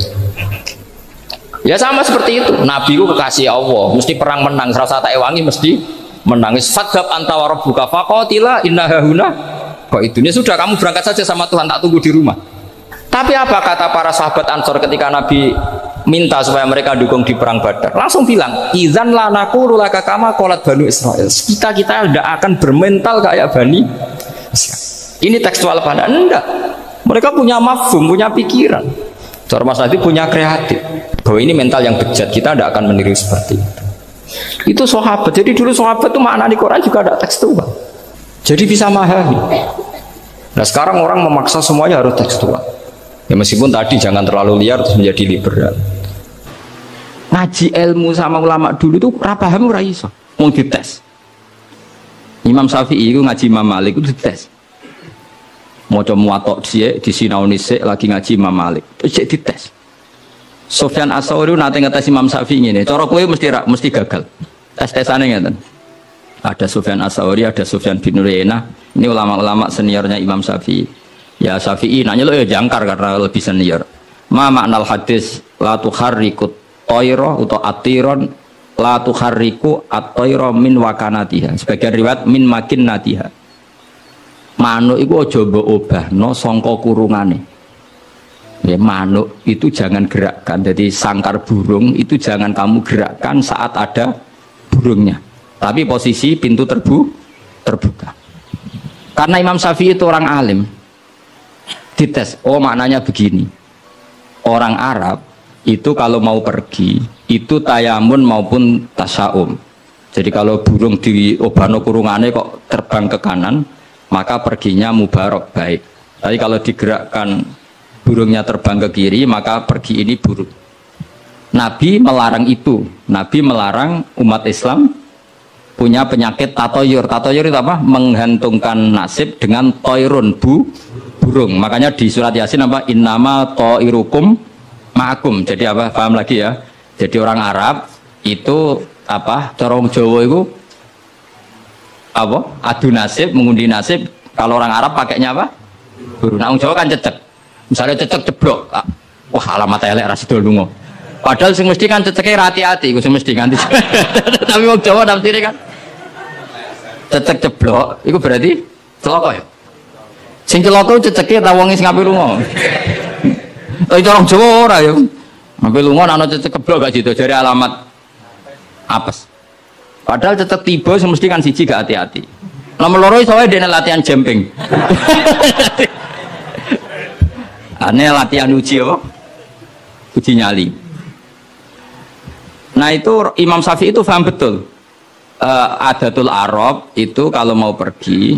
Ya sama seperti itu. Nabi itu kekasih Allah, mesti perang menang, serasa tak ewangi mesti menangis. Fadhab anta wa rabbuka faqatila inna hahuna qa'idun. Ya sudah kamu berangkat saja sama Tuhan, tak tunggu di rumah. Tapi apa kata para sahabat Ansor ketika Nabi minta supaya mereka dukung di perang Badar? Langsung bilang, "Idzan la naqulu laka kama qalat Banu Israil." Kita tidak akan bermental kayak Bani Israil. Ini tekstual pada enggak. Mereka punya mafhum, punya pikiran. Cara Mas Nadif punya kreatif. Bahwa ini mental yang bejat, kita tidak akan meniru seperti itu. Itu sahabat. Jadi dulu sahabat itu makna di Quran juga ada tekstual. Jadi bisa memahami. Nah sekarang orang memaksa semuanya harus tekstual. Ya meskipun tadi jangan terlalu liar terus menjadi liberal. Ngaji ilmu sama ulama dulu itu paham ora iso, mau dites. Imam Syafi'i itu ngaji Imam Malik itu dites. Maca muwatta dhisik, disinaoni sik lagi ngaji Imam Malik. Terus dites. Sufyan Ats-Tsauri nate ngetes Imam Syafi'i ngene, cara kowe mesti gagal. Tes-tesane ngeten. Ada Sufyan Ats-Tsauri, ada Sufyan bin Uyainah. Ini ulama-ulama seniornya Imam Syafi'i. Ya Syafi'i nanya lo ya jangkar karena lebih senior. Ma maknal hadis la tuharrikut toiro atau atiron la tuharriku at-toiro min wakanatiha. Sebagian riwayat min makin natiha. Manuk itu aja mbok obahno sangka kurungane. Ya manuk itu jangan gerakkan. Jadi sangkar burung itu jangan kamu gerakkan saat ada burungnya. Tapi posisi pintu terbuka. Karena Imam Syafi'i itu orang alim. Dites, oh maknanya begini. Orang Arab itu kalau mau pergi itu tayamun maupun tasyaum. Jadi kalau burung di obano kurungannya kok terbang ke kanan, maka perginya mubarak baik. Tapi kalau digerakkan burungnya terbang ke kiri, maka pergi ini buruk. Nabi melarang itu. Nabi melarang umat Islam punya penyakit tatoyur. Tatoyur itu apa? Menggantungkan nasib dengan toirun burung. Makanya di surat Yasin apa? Innama toirukum ma'akum. Jadi apa? Paham lagi ya? Jadi orang Arab itu apa? Corong Jawa itu apa? Adu nasib, mengundi nasib. Kalau orang Arab pakainya apa? Buru. Nah, Jawa kan cecek. Misalnya cecek ceblok. Wah, alamat elek ra sida lunga. Padahal sing mesti kan ceceke hati-hati, iku sing mesti nganti. Tapi wong Jawa nafsire kan cecek ceblok, iku berarti celaka ya. Sing celaka ceceke ta wong sing ngape lunga. Tapi orang Jawa ora ya. Ngape lunga ana cecek ceblok gak gitu jare alamat apes. Padahal cecek tiba sing mesti kan siji gak hati-hati. Nomor loro iso wae dene latihan jumping. Ane latihan uji apa? Uji nyali. Nah itu Imam Syafi'i itu paham betul. Adatul Arab itu kalau mau pergi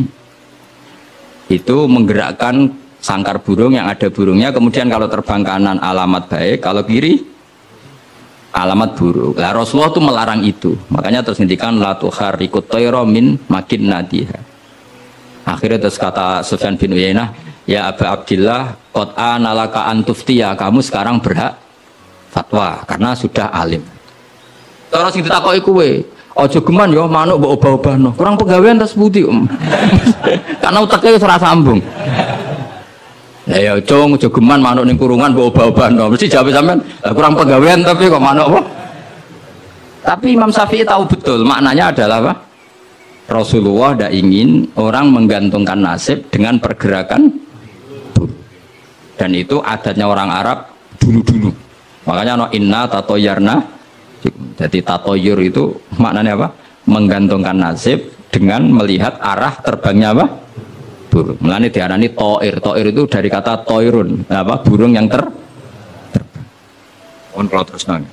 itu menggerakkan sangkar burung yang ada burungnya. Kemudian kalau terbang kanan alamat baik, kalau kiri alamat buruk. Lah Rasulullah itu melarang itu. Makanya terus ngendikan la tuharrikut tayra min makin nadiha. Akhirnya terus kata Sufyan bin Uyainah, ya Aba Abdillah, qad analaka antuftiya, kamu sekarang berhak fatwa karena sudah alim. Terus sing ditakoki kowe, aja geman ya manuk mbok obah-obahno. Kurang pegawaian tas putih. Karena uteknya wis ora sambung. Lah ya aja geman manuk ning kurungan mbok obah-obahno. Mesti jawab sampean, kurang pegawaian tapi kok manuk apa? Tapi Imam Syafi'i tahu betul maknanya adalah apa? Rasulullah tidak ingin orang menggantungkan nasib dengan pergerakan burung. Dan itu adatnya orang Arab dulu-dulu. Makanya no inna tatoyarna. Jadi tatoyur itu maknanya apa? Menggantungkan nasib dengan melihat arah terbangnya apa? Burung. Mulane diarani toir. Toir itu dari kata toirun, apa? Burung yang terbang. Terus nang.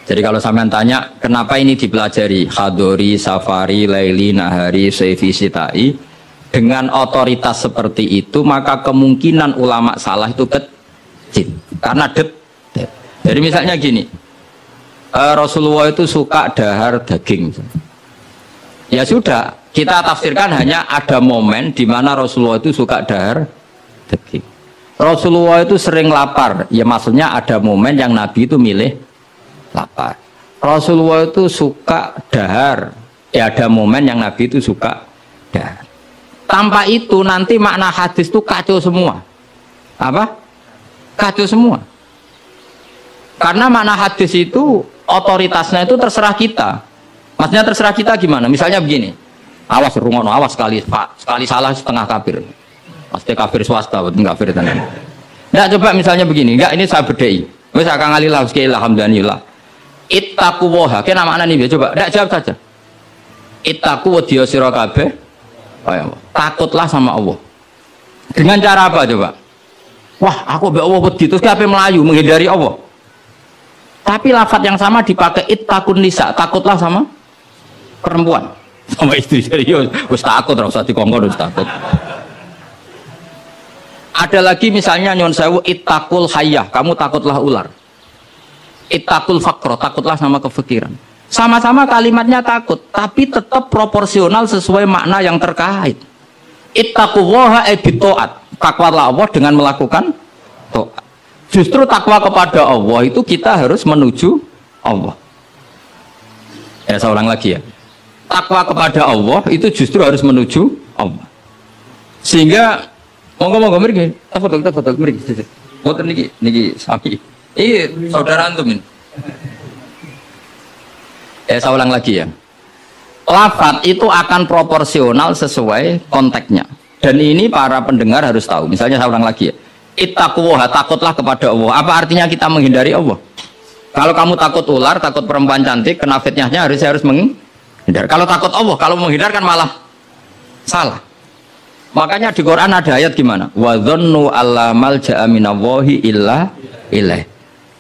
Jadi kalau sampean tanya kenapa ini dipelajari Khadori, Safari, Laili, Nahari, Saifi, Sitai dengan otoritas seperti itu, maka kemungkinan ulama salah itu kecil karena jadi misalnya gini, Rasulullah itu suka dahar daging, ya sudah kita tafsirkan hanya ada momen di mana Rasulullah itu suka dahar daging. Rasulullah itu sering lapar, ya maksudnya ada momen yang Nabi itu milih lapar. Rasulullah itu suka dahar, ya ada momen yang Nabi itu suka dahar. Tanpa itu nanti makna hadis itu kacau semua. Apa? Kacau semua. Karena makna hadis itu otoritasnya itu terserah kita. Maksudnya terserah kita gimana? Misalnya begini, awas rungono, awas sekali Pak, sekali salah setengah kafir. Pasti kafir swasta, betul kafir tenan. Nggak, coba misalnya begini, enggak ini saya bedai. Wis akang alillah alhamdulillah. Ittaqu waha, kena makna nih coba, ndak jawab saja. Ittaqu wadiya sira kabeh. Takutlah sama Allah. Dengan cara apa coba? Wah, aku mbek Allah wedi terus kabeh melayu menghindari Allah. Tapi lafaz yang sama dipakai ittaqun nisa, takutlah sama perempuan. Sama istri serius, wis takut ora usah dikongkon wis takut. Ada lagi misalnya nyon sewu ittaqul hayyah, kamu takutlah ular. Ittaqul faqra, takutlah sama kefikiran. Sama-sama kalimatnya takut, tapi tetap proporsional sesuai makna yang terkait. Ittaqullaha bitaat, takwalah Allah dengan melakukan taat. Justru takwa kepada Allah itu kita harus menuju Allah. Ya saya ulang lagi ya. Takwa kepada Allah itu justru harus menuju Allah. Sehingga monggo mriki, foto mriki. Foto niki sami. Saudara antum ini. Saya ulang lagi ya. Lafaz itu akan proporsional sesuai konteksnya. Dan ini para pendengar harus tahu. Misalnya saya ulang lagi ya. Ittaqullaha, takutlah kepada Allah. Apa artinya kita menghindari Allah? Kalau kamu takut ular, takut perempuan cantik, kena fitnahnya harus menghindar. Kalau takut Allah, kalau menghindar kan malah salah. Makanya di Quran ada ayat gimana? Wa dzannu alla malja'a minallahi illa ilaih.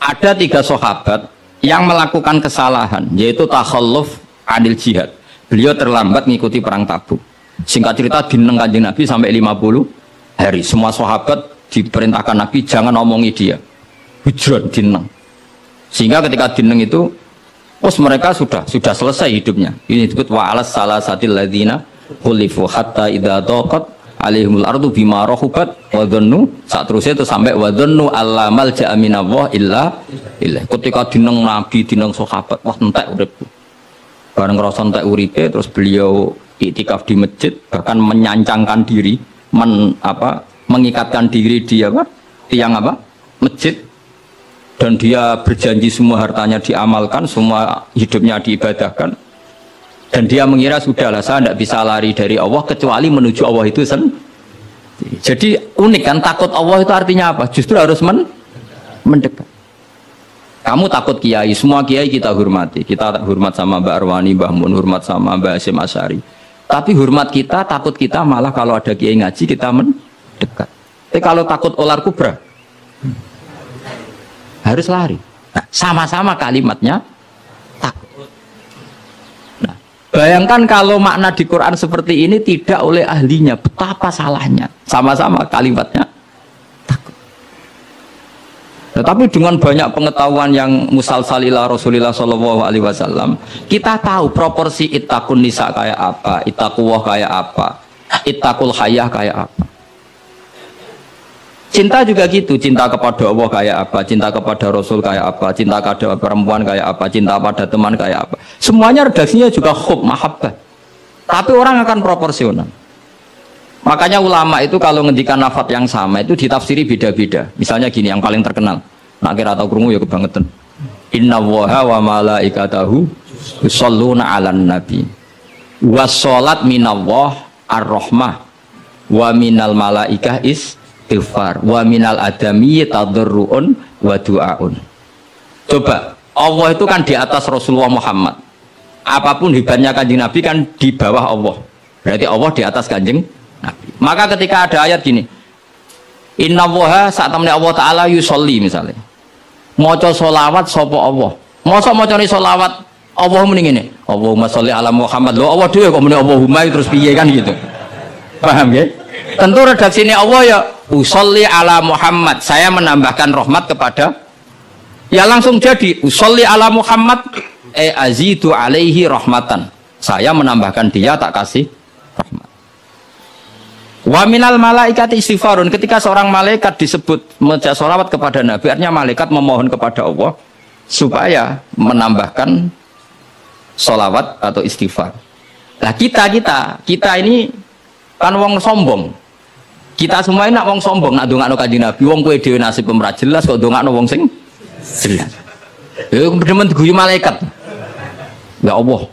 Ada 3 sahabat yang melakukan kesalahan, yaitu takhalluf anil jihad. Beliau terlambat mengikuti perang Tabuk. Singkat cerita dineng Kanjeng Nabi sampai 50 hari. Semua sahabat diperintahkan Nabi jangan omongi dia. Hujron dineng. Sehingga ketika dineng itu mereka sudah selesai hidupnya. Ini disebut wa alas salasatil ladzina khulifu hatta idza daqat alaihimul ardu bima rahubat wa dhannu, saat terusnya itu sampai wa dhannu alla malja'a minallah illa illah. Ketika dineng Nabi, dineng sahabat, wah entek urip. Bareng ngrasa entek uripe terus beliau iktikaf di masjid, bahkan menyancangkan diri, mengikatkan diri di tiang masjid, dan dia berjanji semua hartanya diamalkan, semua hidupnya diibadahkan, dan dia mengira sudahlah saya tidak bisa lari dari Allah kecuali menuju Allah itu sendiri. Jadi unik kan, takut Allah itu artinya apa? Justru harus mendekat. Kamu takut kiai, semua kiai kita hormati, kita hormat sama Mbak Arwani, Mbah Mun, hormat sama Mbak Hasyim Asy'ari. Tapi hormat kita, takut kita malah kalau ada kiai ngaji kita mendekat. Tapi kalau takut ular kubra harus lari. Nah, sama-sama kalimatnya takut. Nah, bayangkan kalau makna di Quran seperti ini tidak oleh ahlinya, betapa salahnya. Sama-sama kalimatnya takut. Tetapi dengan banyak pengetahuan yang musalsal ila Rasulillah sallallahu alaihi wasallam, kita tahu proporsi ittaqun nisa kayak apa, ittaqullah kayak apa, ittaqul hayah kayak apa. Cinta juga gitu, cinta kepada Allah kayak apa, cinta kepada Rasul kayak apa, cinta kepada perempuan kayak apa, cinta pada teman kayak apa. Semuanya redaksinya juga hub, mahabbah. Tapi orang akan proporsional. Makanya ulama itu kalau ngendikan lafadz yang sama itu ditafsiri beda-beda. Misalnya gini, yang paling terkenal. Nak kira atau krungu ya kebangetan. Inna Allaha wa malaikatahu yusholluna 'alan nabi. Wassalat minallah ar-rahmah wa minal malaikah istighfar wa minal adami tadarruun wa du'aun. Coba, Allah itu kan di atas Rasulullah Muhammad. Apapun hebatnya Kanjeng Nabi kan di bawah Allah. Berarti Allah di atas Kanjeng Nabi. Maka ketika ada ayat gini, Inna Allaha saat temennya Allah Ta'ala yusolli misalnya, maca sholawat sopo Allah, maca ni sholawat Allah mending ini, Allahumma sholli ala Muhammad. Loh Allah dia kok muni Allahumma terus piye kan gitu, paham ya? Tentu redaksi ini Allah ya usolli ala Muhammad, saya menambahkan rahmat kepada, ya langsung jadi usolli ala Muhammad azidu alaihi rahmatan, saya menambahkan dia tak kasih rahmat. Wa minal malaikati istighfarun, ketika seorang malaikat disebut membaca sholawat kepada Nabi, artinya malaikat memohon kepada Allah supaya menambahkan sholawat atau istighfar. Nah kita ini kan wong sombong. Kita semua ini nak wong sombong, nak dongakno Kanjeng Nabi, wong kowe dhewe nasib ora jelas kok dongakno wong sing jelas. Ya demen guyu malaikat. Ya Allah,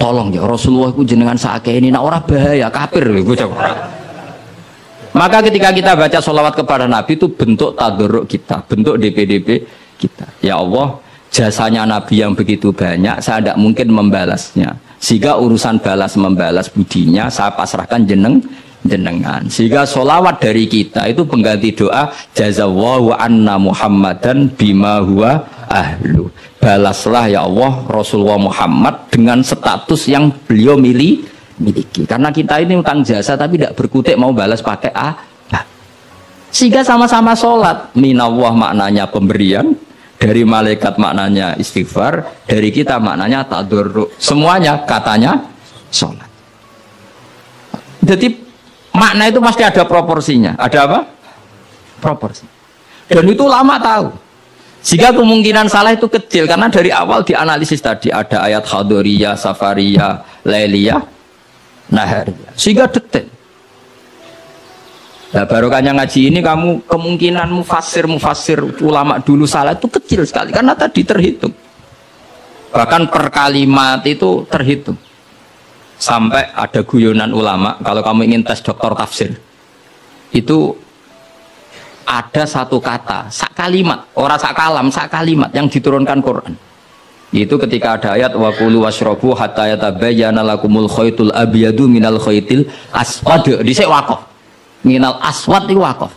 tolong ya Rasulullah itu jenengan sakit ini, nak orang bahaya kafir. Maka ketika kita baca sholawat kepada Nabi itu bentuk tadarruk kita, bentuk DPDP kita. Ya Allah, jasanya Nabi yang begitu banyak, saya tidak mungkin membalasnya. Sehingga urusan balas membalas budinya saya pasrahkan jenengan. Sehingga sholawat dari kita itu pengganti doa jazallahu anna Muhammadan bima huwa ahlu. Balaslah ya Allah Rasulullah Muhammad dengan status yang beliau miliki. Karena kita ini utang jasa tapi tidak berkutik mau balas pakai apa. Sehingga sama-sama sholat. Minallah maknanya pemberian, dari malaikat maknanya istighfar, dari kita maknanya tadarruk. Semuanya katanya sholat. Jadi makna itu pasti ada proporsinya. Ada apa? Proporsi. Dan itu lama tahu. Jika kemungkinan salah itu kecil karena dari awal dianalisis tadi ada ayat Khadoriyah, Safariyah, Lailiyah, Nahariyah. Sehingga detail. Nah, barokahnya ngaji ini kamu kemungkinan mufasir ulama dulu salah itu kecil sekali karena tadi terhitung. Bahkan per kalimat itu terhitung. Sampai ada guyonan ulama, kalau kamu ingin tes doktor tafsir, itu ada satu kata, sak kalimat, orang sak kalam, sak kalimat yang diturunkan Quran. Itu ketika ada ayat wa kulu washrabu hatta yatabayyana lakumul khaytul abyadu minal khaytil aswad. Dhisik waqaf. Minal aswad itu waqaf.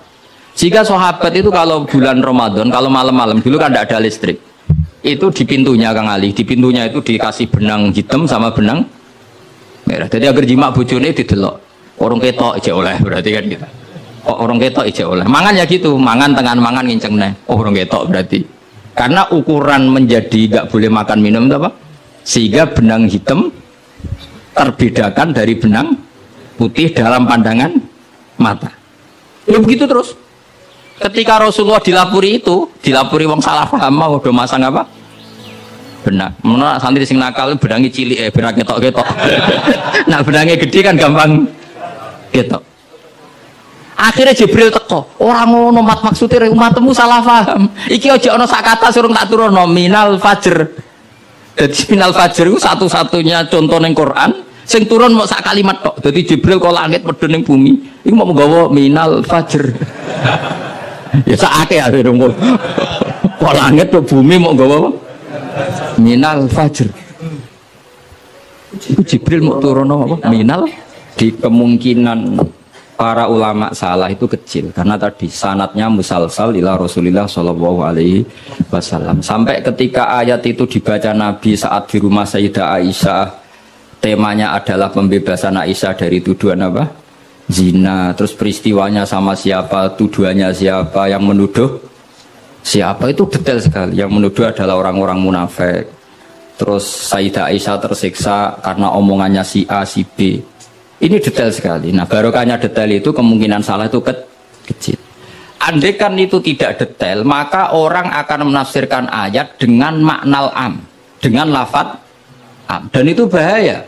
Jika sahabat itu kalau bulan Ramadan, kalau malam-malam dulu kan tidak ada listrik. Itu di pintunya Kang Ali, di pintunya itu dikasih benang hitam sama benang merah. Jadi agar jimak bojone didelok. Orang ketok aja oleh berarti kan gitu. Oh, orang ketok aja oleh. Mangan ya gitu, mangan tengan mangan nginceng neh. Oh, orang ketok berarti. Karena ukuran menjadi gak boleh makan minum itu apa? Sehingga benang hitam terbedakan dari benang putih dalam pandangan mata. Ya begitu terus. Ketika Rasulullah dilapuri itu, dilapuri wong salah paham mau udah masang apa? benang. Menurut santri sing nakal benangnya cilik benang ketok-ketok. Nah benangnya gede kan gampang ketok. Akhirnya Jibril teko, orang ngono mat maksudnya umatmu salah paham. Iki aja ana sak kata surung tak turun nominal fajr. Jadi minal fajr itu satu-satunya contoh ning Quran sing turun mau sak kalimat tok. Jadi Jibril kok langit medun ning bumi, iku mau nggawa minal fajr. Ya sak akeh ae dong. Kok langit kok bumi mau nggawa minal fajr. Iku Jibril mau turun apa? Minal di kemungkinan para ulama salah itu kecil karena tadi sanatnya musalsal ila Rasulillah Shallallahu Alaihi Wasallam sampai ketika ayat itu dibaca Nabi saat di rumah Sayyidah Aisyah, temanya adalah pembebasan Aisyah dari tuduhan apa? Zina. Terus peristiwanya sama siapa, tuduhannya siapa, yang menuduh siapa, itu detail sekali. Yang menuduh adalah orang-orang munafik. Terus Sayyidah Aisyah tersiksa karena omongannya si A si B. Ini detail sekali. Nah barokahnya detail itu kemungkinan salah itu kecil. Andai kan itu tidak detail, maka orang akan menafsirkan ayat dengan maknal am, dengan lafadz am, dan itu bahaya.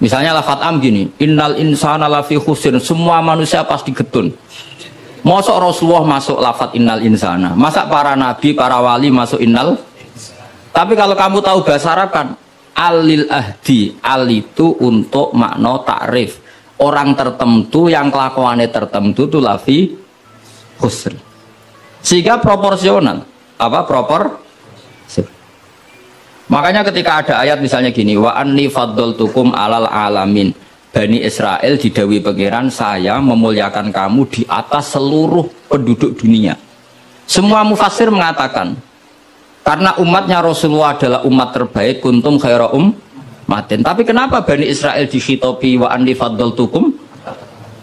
Misalnya lafadz am gini, innal insana lafi khusrin, semua manusia pasti getun. Mosok Rasulullah masuk lafadz innal insana, masa para nabi, para wali masuk innal. Tapi kalau kamu tahu bahasa Arab kan alil ahdi, al itu untuk makna takrif orang tertentu yang kelakuannya tertentu itu lafi khusri, sehingga proporsional apa makanya ketika ada ayat misalnya gini wa anni faddaltukum alal alamin, Bani Israel didawi pangeran saya memuliakan kamu di atas seluruh penduduk dunia. Semua mufassir mengatakan karena umatnya Rasulullah adalah umat terbaik, kuntum khaira ummatin. Tapi kenapa Bani Israel dikhitopi wa anni faddaltukum?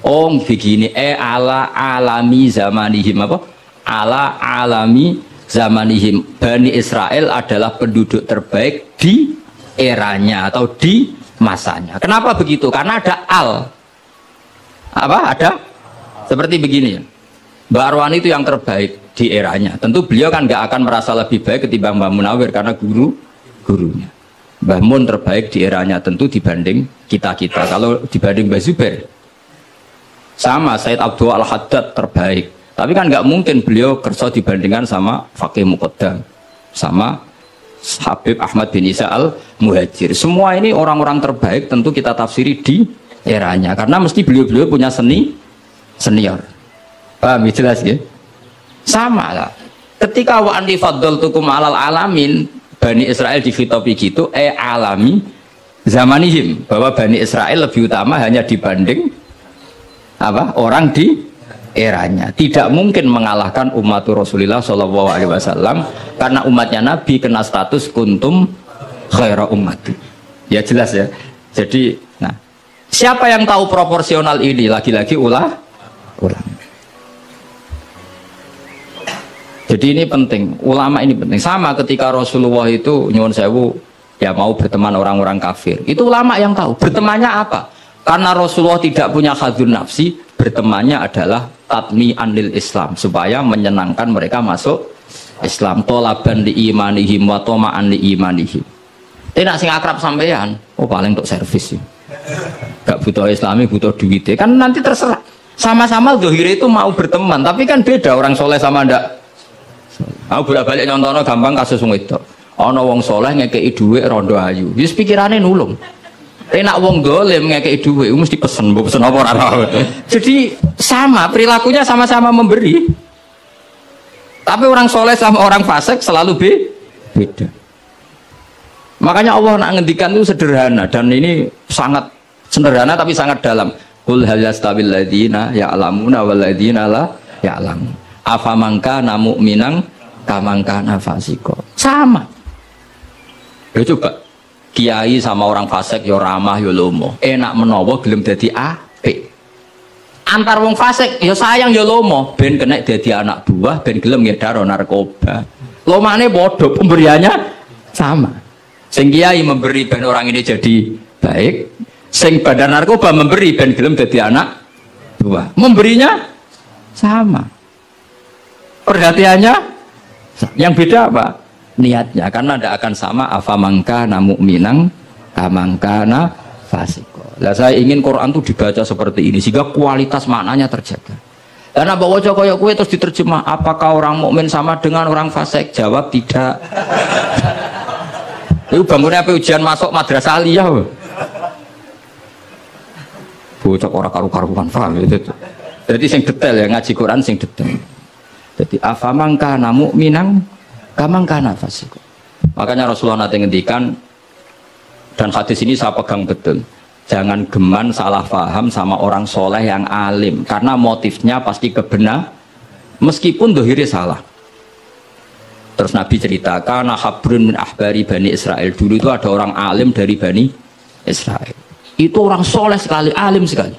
Oh begini, ala alami zamanihim apa? Ala alami zamanihim. Bani Israel adalah penduduk terbaik di eranya atau di masanya. Kenapa begitu? Karena ada al. Apa? Ada? Seperti begini ya. Mbak Arwani itu yang terbaik di eranya. Tentu beliau kan nggak akan merasa lebih baik ketimbang Mbak Munawir karena gurunya. Mbah Mun terbaik di eranya tentu dibanding kita-kita. Kalau dibanding Mbah Zubair, sama Said Abdul Al-Haddad terbaik. Tapi kan nggak mungkin beliau kerja dibandingkan sama Faqih Muqaddam, sama Habib Ahmad bin Isa Al-Muhajir. Semua ini orang-orang terbaik tentu kita tafsiri di eranya. Karena mesti beliau-beliau punya senior. Paham ya, jelas ya? Sama lah. Ketika wa anni faddaltukum alal alamin, Bani Israel dikhitopi gitu, alami zamanihim, bahwa Bani Israel lebih utama hanya dibanding apa? Orang di eranya. Tidak mungkin mengalahkan umat Rasulullah Shallallahu Alaihi Wasallam karena umatnya Nabi kena status kuntum khaira ummati. Ya jelas ya. Jadi, nah, siapa yang tahu proporsional ini? Lagi-lagi ulama. Jadi ini penting, ulama ini penting. Sama ketika Rasulullah itu nyuwun sewu ya mau berteman orang-orang kafir. Itu ulama yang tahu. Bertemannya apa? Karena Rasulullah tidak punya hadzun nafsi, bertemannya adalah tatmi anil Islam supaya menyenangkan mereka masuk Islam. Tolaban li imanihim wa toma'an li imanihim. Tidak sing akrab sampean, oh paling untuk servis sih. Gak butuh Islami, butuh duit. Kan nanti terserah. Sama-sama zahir itu mau berteman, tapi kan beda orang soleh sama ndak. Aku bolak-balik nyontono gampang kasus wong itu. Ana wong soleh ngekeki dhuwit rondo ayu. Wis pikirane nulung. Enak wong dolim ngekeki dhuwit mesti pesen, mbok pesen apa ora. Jadi sama, perilakunya sama-sama memberi. Tapi orang soleh sama orang fasik selalu beda. Makanya Allah nak ngendikan itu sederhana dan ini sangat sederhana tapi sangat dalam. Qul hal yastawil ladzina ya'lamuna wal ladzina la ya'lamun. Afaman kana mu'minan kaman kana fasiko. Sama. Ya coba kiai sama orang fasik ya ramah ya lomo. Enak menawa gelem dadi apik. Antar wong fasik ya sayang ya lomo ben kena dadi anak buah ben gelem ngedaro narkoba. Lomane padha pemberiannya sama. Sing kiai memberi ben orang ini jadi baik, sing bandar narkoba memberi ben gelem dadi anak buah. Memberinya sama. Perhatiannya yang beda apa? niatnya, karena tidak akan sama afamangka mu'minang kamangkana fasiko. Lah saya ingin Quran itu dibaca seperti ini sehingga kualitas maknanya terjaga. Karena bawa kaya kue terus diterjemah, apakah orang mukmin sama dengan orang fasik? Jawab tidak. Itu bangunnya apa ujian masuk madrasah aliyah. Bocok orang karu-karuan paham itu. Jadi sing detail ya, ngaji Quran sing detail. Jadi afamangka mu'minang kamangkana fasik. Makanya Rasulullah nanti ngendikan, dan hadis ini saya pegang betul, jangan geman salah paham sama orang soleh yang alim, karena motifnya pasti kebenar meskipun dohirnya salah. Terus Nabi ceritakan habrun min ahbari Bani Israel, dulu itu ada orang alim dari Bani Israel, itu orang soleh sekali, alim sekali,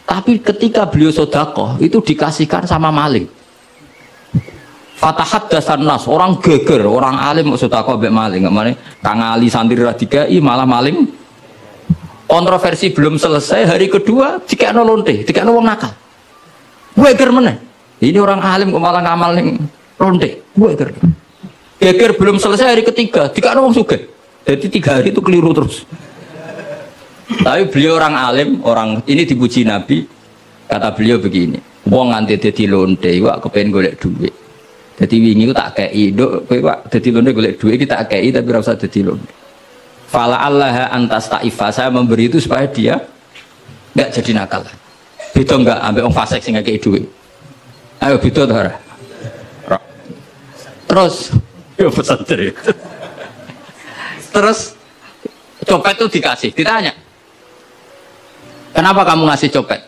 tapi ketika beliau sodakoh itu dikasihkan sama maling. Fatahat dasan nas, orang geger, orang alim maksud aku ambek maling, nggak mana? Kang Ali santri radikai malah maling. Kontroversi belum selesai, hari kedua jika lonte, jika wong nakal, geger mana? Ini orang alim kok malah ngamaling lonte, geger. Geger belum selesai hari ketiga, jika wong sugih. Jadi 3 hari itu keliru terus. Tapi beliau orang alim, orang ini dipuji Nabi, kata beliau begini, wong nganti dadi lonte, wak kepen golek duit. Jadi wingi ku tak kei, dok, kowe Pak dadi londe golek duit iki tak kei tapi ora usah dadi londe. Fala Allah antas taifa, saya memberi itu supaya dia enggak jadi nakal. Beda enggak ambek wong fasik sing ngekei duit. Ayo beda ta ora? Terus yo pesantren. Terus copet itu dikasih, ditanya. Kenapa kamu ngasih copet?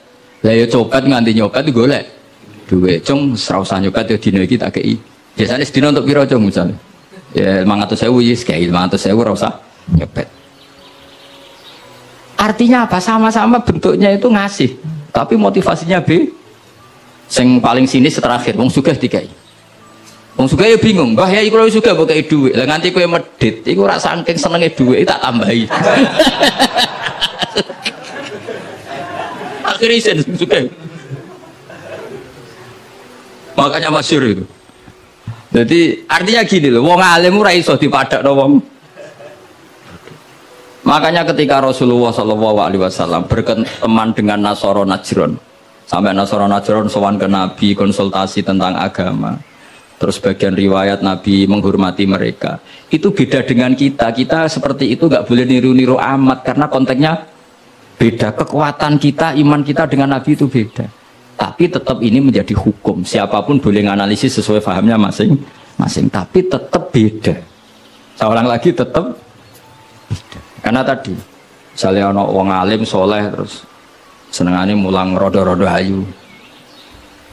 Lah ya copet nganti nyopet golek duit, cung serausan nyopet ya dino iki tak kei. Biasanya sedino untuk piro cung misalnya. Ya 500.000 wis kei 500.000 ora usah nyopet. Artinya apa? Sama-sama bentuknya itu ngasih, tapi motivasinya B. Sing paling sinis terakhir, wong sugih dikai. Wong sugih ya bingung, "Mbah ya iku lho sugih mbok kei duit." Lah nganti kowe medhit, iku ora saking senenge duit tak tambahi. Akhirnya isen sugih. Makanya masyhur itu. Jadi artinya gini loh, wong alim ora iso dipadakno wong. Makanya ketika Rasulullah SAW berteman dengan Nasara Najron, sampai Nasara Najron sowan ke Nabi konsultasi tentang agama. Terus bagian riwayat Nabi menghormati mereka. Itu beda dengan kita. Kita seperti itu nggak boleh niru-niru amat karena konteksnya beda. Kekuatan kita, iman kita dengan Nabi itu beda. Tapi tetap ini menjadi hukum. Siapapun boleh menganalisis sesuai pahamnya masing-masing. Tapi tetap beda. Saya ulang lagi, tetap beda. Karena tadi, misalnya ada orang alim, soleh, terus senengannya mulang rodo-rodo ayu.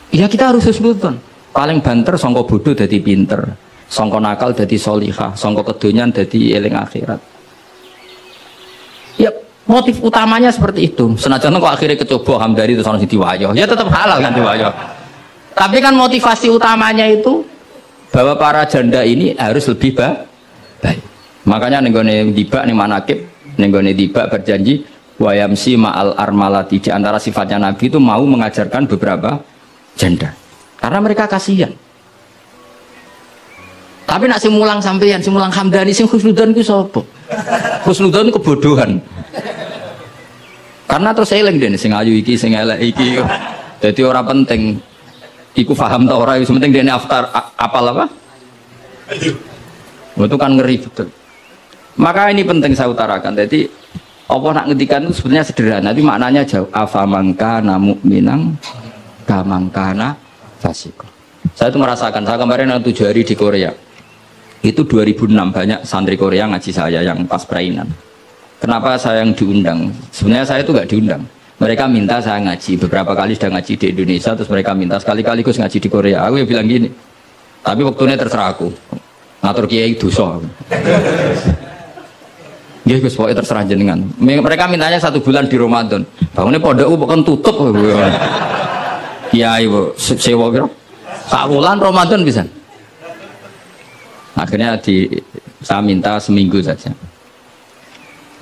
Ya kita harus husnudon. Paling banter, songko bodoh jadi pinter. Songko nakal jadi solihah. Songko kedonyan jadi eling akhirat. Ya, motif utamanya seperti itu. Senajan kok akhirnya kecoba hamdari itu sono diwayo, ya tetap halal kan diwayo. Tapi kan motivasi utamanya itu bahwa para janda ini harus lebih baik. Makanya nenggone tiba nih manakib, nenggone tiba berjanji wayamsi ma'al armalati, di antara sifatnya Nabi itu mau mengajarkan beberapa janda. Karena mereka kasihan. Tapi nak simulang sampeyan, simulang hamdani, sing husnudzon ku sapa? Husnudzon kebodohan. Karena terus eling deh, sing ayu iki, sing elek iki. Jadi orang penting, iku paham tau ora, penting dia aftar apal apa? Itu kan ngeri betul. Maka ini penting saya utarakan. Jadi apa nak ngedikan itu sebenarnya sederhana, tapi maknanya jauh. Afamangkana mu'minang kamangkana fasiko. Saya itu merasakan, saya kemarin 7 hari di Korea. Itu 2006 banyak santri Korea ngaji saya yang pas perainan. Kenapa saya yang diundang? Sebenarnya saya itu nggak diundang. Mereka minta saya ngaji. Beberapa kali sudah ngaji di Indonesia, terus mereka minta sekali-kali gus ngaji di Korea. Aku ya bilang gini. Tapi waktunya terserah aku. Ngatur kiai dosa. Ya gus, pokoknya terserah jenengan. Mereka mintanya 1 bulan di Ramadan. Bangunnya pondokku bukan tutup. Kiai sewa kira. 1 bulan Ramadan bisa. Akhirnya saya minta seminggu saja.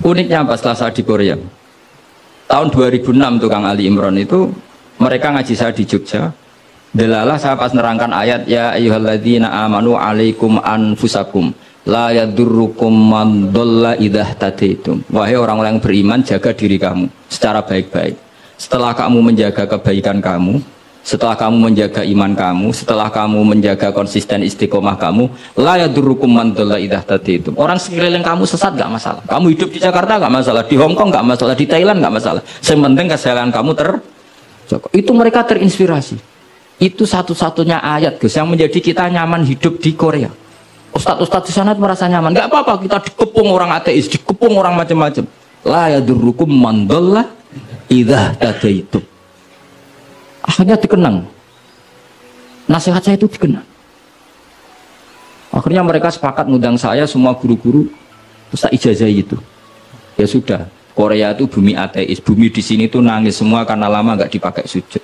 Uniknya apa setelah saya di Korea? Tahun 2006 tukang Ali Imron itu mereka ngaji saya di Jogja. Delalah saya pas nerangkan ayat ya ayyuhalladzina amanu alaikum anfusakum la yadurrukum man dhalla idza tadaitum. Wahai orang-orang yang beriman, jaga diri kamu secara baik-baik. Setelah kamu menjaga kebaikan kamu, setelah kamu menjaga iman kamu, setelah kamu menjaga konsisten istiqomah kamu, la yadurrukum man dhalla idza tadaitum. Orang sekeliling kamu sesat enggak masalah. Kamu hidup di Jakarta enggak masalah, di Hong Kong enggak masalah, di Thailand enggak masalah. Yang penting kesehatan kamu terjaga. Itu mereka terinspirasi. Itu satu-satunya ayat Gus yang menjadi kita nyaman hidup di Korea. Ustadz-ustadz di sana merasa nyaman. Enggak apa-apa kita dikepung orang ateis, dikepung orang macam-macam. La yadurrukum man dhalla idza tadaitum. Akhirnya dikenang. Nasihat saya itu dikenang. Akhirnya mereka sepakat ngundang saya semua guru-guru terus tak ijazah itu. Ya sudah, Korea itu bumi ateis. Bumi di sini tuh nangis semua karena lama nggak dipakai sujud.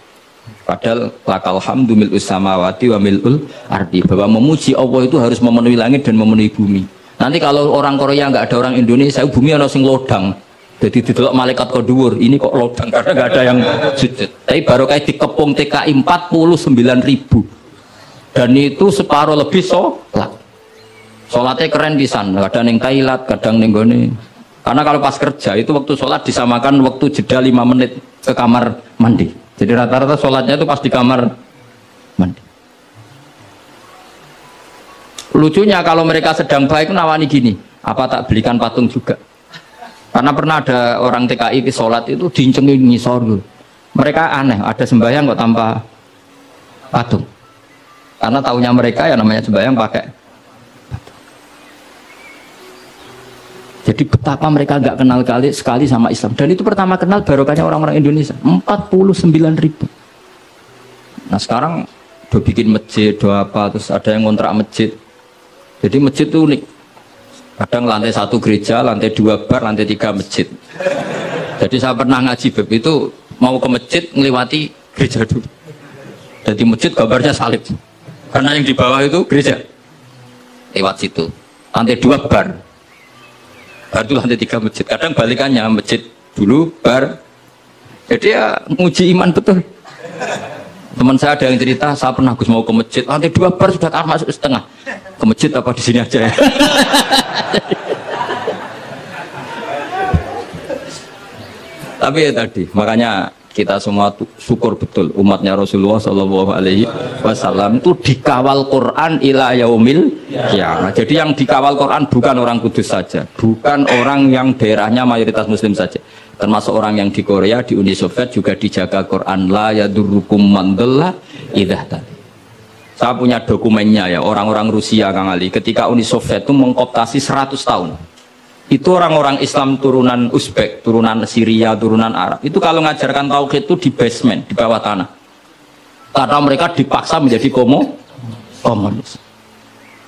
Padahal lakal hamdu mil'us samawati wa mil'ul ardi, bahwa memuji Allah itu harus memenuhi langit dan memenuhi bumi. Nanti kalau orang Korea nggak ada orang Indonesia, bumi ada sing lodang. Jadi didelok malaikat kok dhuwur, ini kok lodang karena nggak ada yang sujud. Tapi baru kayak dikepung TKI 49.000 dan itu separuh lebih sholat. Sholatnya keren di sana, kadang yang Thailand, kadang yang gini. Karena kalau pas kerja itu waktu sholat disamakan waktu jeda 5 menit ke kamar mandi. Jadi rata-rata sholatnya itu pas di kamar mandi. Lucunya kalau mereka sedang baik nawani gini, apa tak belikan patung juga? Karena pernah ada orang TKI di sholat itu dincengin ngisor dulu. Mereka aneh, ada sembahyang kok tanpa patung. Karena tahunya mereka ya namanya sembahyang pakai patung. Jadi betapa mereka nggak kenal sekali sama Islam. Dan itu pertama kenal barokahnya orang-orang Indonesia. 49.000. Nah sekarang udah bikin masjid, doa apa, terus ada yang ngontrak masjid. Jadi masjid itu unik. Kadang lantai 1 gereja, lantai 2 bar, lantai 3 masjid. Jadi saya pernah ngaji beb itu mau ke masjid ngelewati gereja dulu. Jadi masjid gambarnya salib. Karena yang di bawah itu gereja. Lewat situ. Lantai 2 bar. Bar itu lantai 3 masjid. Kadang balikannya masjid dulu bar. Jadi ya nguji iman betul. Teman saya ada yang cerita, saya pernah Gus mau ke masjid, lantai 2 bar sudah masuk setengah. Ke masjid apa di sini aja ya? Tapi ya tadi, makanya kita semua syukur betul umatnya Rasulullah Shallallahu Alaihi Wasallam itu dikawal Quran ila yaumil qiyamah. Jadi yang dikawal Quran bukan orang Kudus saja, bukan orang yang daerahnya mayoritas Muslim saja, termasuk orang yang di Korea, di Uni Soviet juga dijaga Quran. La yadurrukum man dhalla idza tadaitum. Saya punya dokumennya ya, orang-orang Rusia Kang Ali ketika Uni Soviet itu mengkooptasi 100 tahun. Itu orang-orang Islam turunan Uzbek, turunan Syria, turunan Arab. Itu kalau ngajarkan tauhid itu di basement, di bawah tanah. Karena mereka dipaksa menjadi komunis.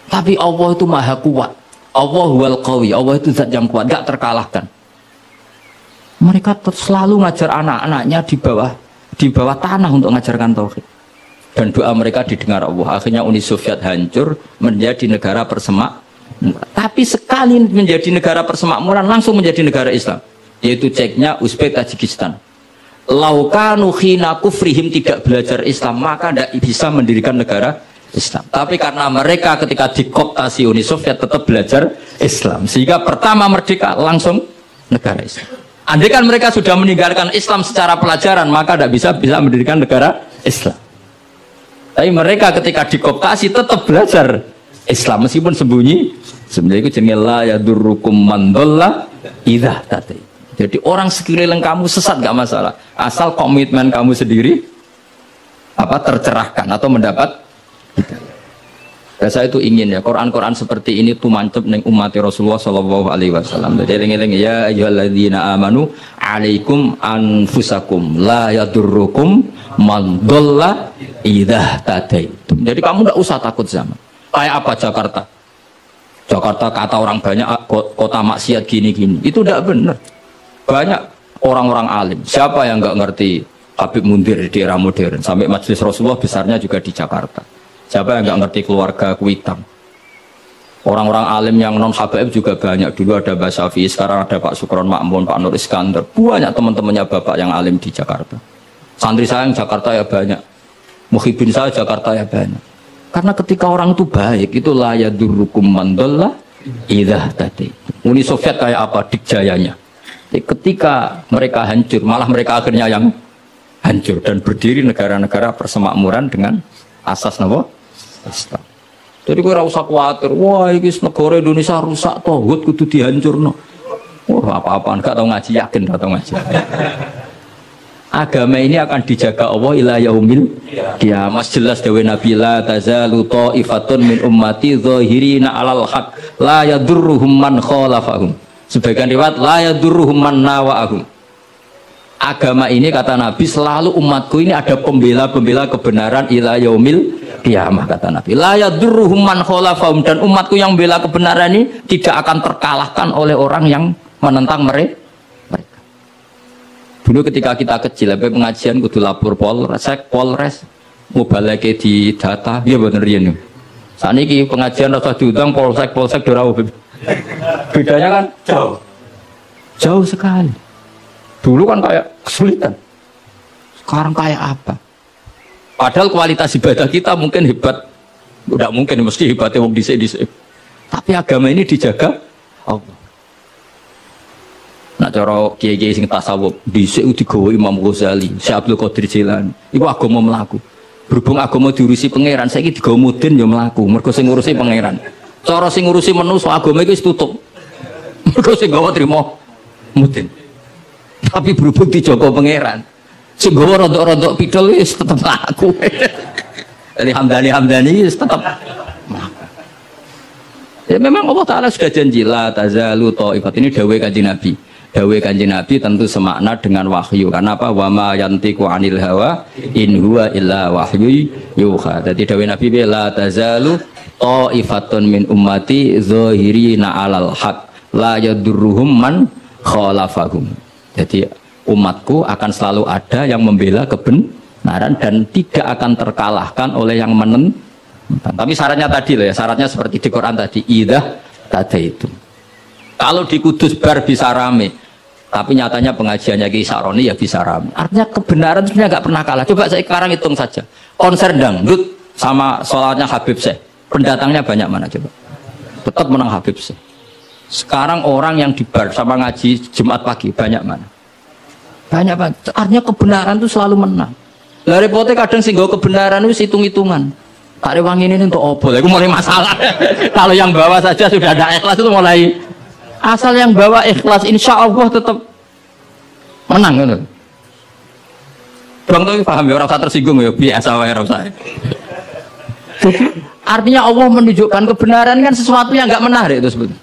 Tapi Allah itu maha kuat. Allah wal qawi, Allah itu zat yang kuat, gak terkalahkan. Mereka selalu ngajar anak-anaknya di bawah tanah untuk ngajarkan tauhid. Dan doa mereka didengar Allah. Akhirnya Uni Soviet hancur menjadi negara persemakmuran. Tapi sekali menjadi negara persemakmuran langsung menjadi negara Islam, yaitu Ceknya Uzbek Tajikistan. Laukanu khina kufrihim tidak belajar Islam maka tidak bisa mendirikan negara Islam. Tapi karena mereka ketika dikooptasi Uni Soviet tetap belajar Islam, sehingga pertama merdeka langsung negara Islam. Andai kan mereka sudah meninggalkan Islam secara pelajaran maka tidak bisa mendirikan negara Islam. Tapi mereka ketika dikooptasi tetap belajar Islam meskipun sembunyi. Sebenarnya itu jenenge la yadurrukum man dhalla idza tadaitum. Jadi orang sekeliling kamu sesat gak masalah, asal komitmen kamu sendiri tercerahkan atau mendapat hidayah. Ya, saya itu ingin ya Quran-Quran seperti ini tuh mantep neng umat Rasulullah Shallallahu Alaihi Wasallam. Jadi eling-eling ya ayyuhalladzina amanu alaikum anfusakum la yadurrukum man dhalla idza tadaitum. Jadi kamu nggak usah takut zaman. Kayak apa Jakarta? Jakarta kata orang banyak kota maksiat gini-gini. Itu tidak benar. Banyak orang-orang alim. Siapa yang nggak ngerti Habib Mundir di era modern? Sampai Majelis Rasulullah besarnya juga di Jakarta. Siapa yang nggak ngerti keluarga Kuitang? Orang-orang alim yang non Habaib juga banyak. Dulu ada Mbak Syafi'i, sekarang ada Pak Sukron Makmun, Pak Nur Iskandar. Banyak teman-temannya bapak yang alim di Jakarta. Santri saya yang Jakarta ya banyak. Muhibin saya Jakarta ya banyak. Karena ketika orang itu baik, itu la yadurrukum man dhalla idza tadi. Uni Soviet kayak apa dikjayanya. Ketika mereka hancur, malah mereka akhirnya yang hancur dan berdiri negara-negara persemakmuran dengan asas napa? Islam. Jadi kowe ora usah kuwatir, wah iki negara Indonesia rusak tauhid kudu dihancurno. Wah, apa-apaan gak tau ngaji, yakin gak tau ngaji. Agama ini akan dijaga Allah ila yaumil qiyamah. Jelas dawe Nabi la tazalu ta'ifatun min ummati zahirina 'alal haq la yadurruhum man khalafahum. Sebagian riwayat la yadurruhum man nawa'ahum. Agama ini kata Nabi selalu umatku ini ada pembela-pembela kebenaran ila yaumil qiyamah kata Nabi. La yadurruhum man khalafahum, dan umatku yang bela kebenaran ini tidak akan terkalahkan oleh orang yang menentang mereka. Dulu ketika kita kecil, sampai pengajian kudu lapor Polres, mau balik di data, dia bener ya nih. Saat ini pengajian rasa diundang Polsek dorau. Bedanya kan jauh sekali. Dulu kan kayak kesulitan, sekarang kayak apa? Padahal kualitas ibadah kita mungkin hebat, udah mungkin mesti hebatnya wong dhisik. Tapi agama ini dijaga Allah. Nak cara kiai-kiai sing tasawuf dhisik digawa Imam Ghazali, Syekh Abdul Qadir Jilani. Iku agama mlaku. Berhubung agama diurusi pangeran, saiki digawa mudin ya mlaku. Mergo sing ngurusi pangeran. Cara sing ngurusi manusa agama iki wis tutup. Mergo sing gawa trimo mudin. Tapi berhubung dijaga pangeran, sing gawa rodok-rodok pidol wis tetep mlaku. Jadi Hamdani wis tetep mlaku. Ya memang Allah Ta'ala sudah janji la tazalu ta'ifat, ini dawuh Kanjeng Nabi. Dawuh Kanjeng Nabi tentu semakna dengan wahyu. Karena apa? Wa ma yantiqu 'anil hawa in huwa illa wahyu yuha. Jadi dawuh Nabi la tazalu ta'ifatun min ummati zahirina 'alal haq la yadurruhum man khalafahum. Jadi umatku akan selalu ada yang membela kebenaran dan tidak akan terkalahkan oleh yang menentang. Tapi syaratnya tadi loh ya, syaratnya seperti di Quran tadi, idah tadi itu. Kalau di Kudus bar bisa rame, tapi nyatanya pengajiannya Ki Saroni ya bisa rame. Artinya kebenaran sebenarnya nggak pernah kalah. Coba saya sekarang hitung saja, konser dangdut sama sholatnya Habib Syekh, pendatangnya banyak mana coba? Tetap menang Habib Syekh. Sekarang orang yang di bar sama ngaji Jumat pagi banyak mana? Banyak banget. Artinya kebenaran itu selalu menang. Lah repotnya kadang sih gak kebenaran itu hitung-hitungan. Tak rewang ini untuk opo, itu mulai masalah. Kalau yang bawa saja sudah ada ikhlas itu mulai. Asal yang bawa ikhlas, insya Allah tetap menang gitu. Bang tuh paham ya, orang saya tersinggung ya, biasa wae orang saya. Artinya Allah menunjukkan kebenaran kan sesuatu yang nggak menarik itu sebetulnya.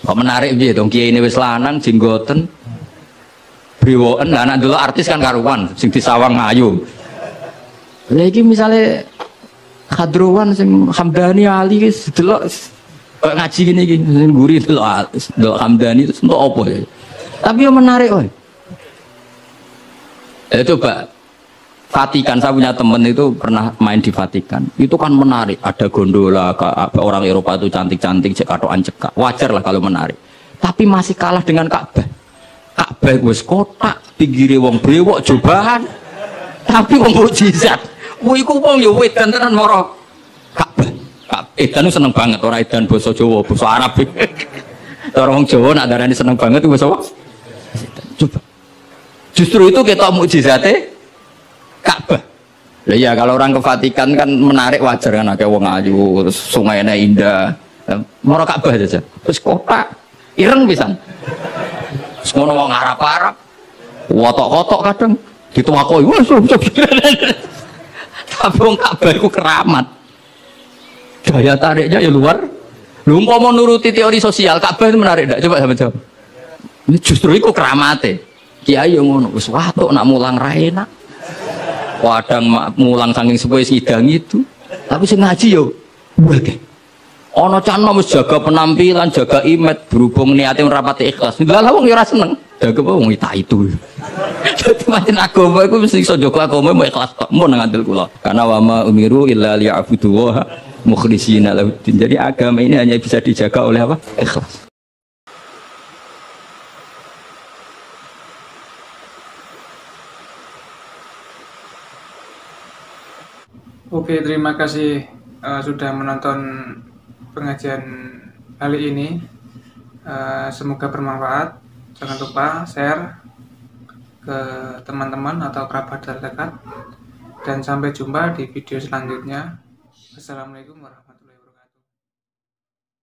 Kok menarik biar dong kiai ini wis lanang jenggoten, briwoen, anak dulu artis kan karuan, sing disawang ayu. Lagi misalnya Khadrowan sing Hamdani Ali wis delok ngaji gini guri delok Hamdani itu untuk apa ya? Tapi yang menarik woy. Coba Vatikan, saya punya temen itu pernah main di Vatikan. Itu kan menarik, ada gondola, orang Eropa itu cantik-cantik, cek katoan cekak. Wajar lah kalau menarik. Tapi masih kalah dengan Ka'bah. Ka'bah wis kotak, pinggire wong brewok cobaan. Tapi wong mukjizat. Woi ku wong yo wedan tenan moro Ka'bah. Edan seneng banget ora edan basa Jawa, basa Arab. Orang wong Jawa nak darani seneng banget basa apa? Coba. Justru itu ketok mukjizate Ka'bah. Lah ya kalau orang ke Vatikan kan menarik, wajar kan akeh wong ayu, terus sungainya indah. Moro Ka'bah saja. Terus kota ireng pisan. Terus ngono wong Arab-Arab. Wotok-wotok kadang dituakoi. Wah, tapi wong Ka'bah itu keramat. Daya tariknya ya luar. Lu mau nuruti teori sosial, Ka'bah itu menarik enggak? Coba sama jawab. Ini justru itu keramate. Kiai yang ngono wis watuk nak mulang ra enak. Wadang mulang saking sepuh sidang itu. Tapi sing ngaji yo wae. Ana cano wis jaga penampilan, jaga image, berhubung niate rapati ikhlas. Lah wong yo ora seneng. Jaga wong itu. Jadi macam agama itu mesti iso jaga agama mau ikhlas tok mun ngandel kula. Karena wa ma umiru illa liya'budu mukhlishina lahuddin. Jadi agama ini hanya bisa dijaga oleh apa? Ikhlas. Oke, terima kasih sudah menonton pengajian kali ini. Semoga bermanfaat. Jangan lupa share ke teman-teman atau kerabat terdekat. Dan sampai jumpa di video selanjutnya. Assalamualaikum warahmatullahi wabarakatuh.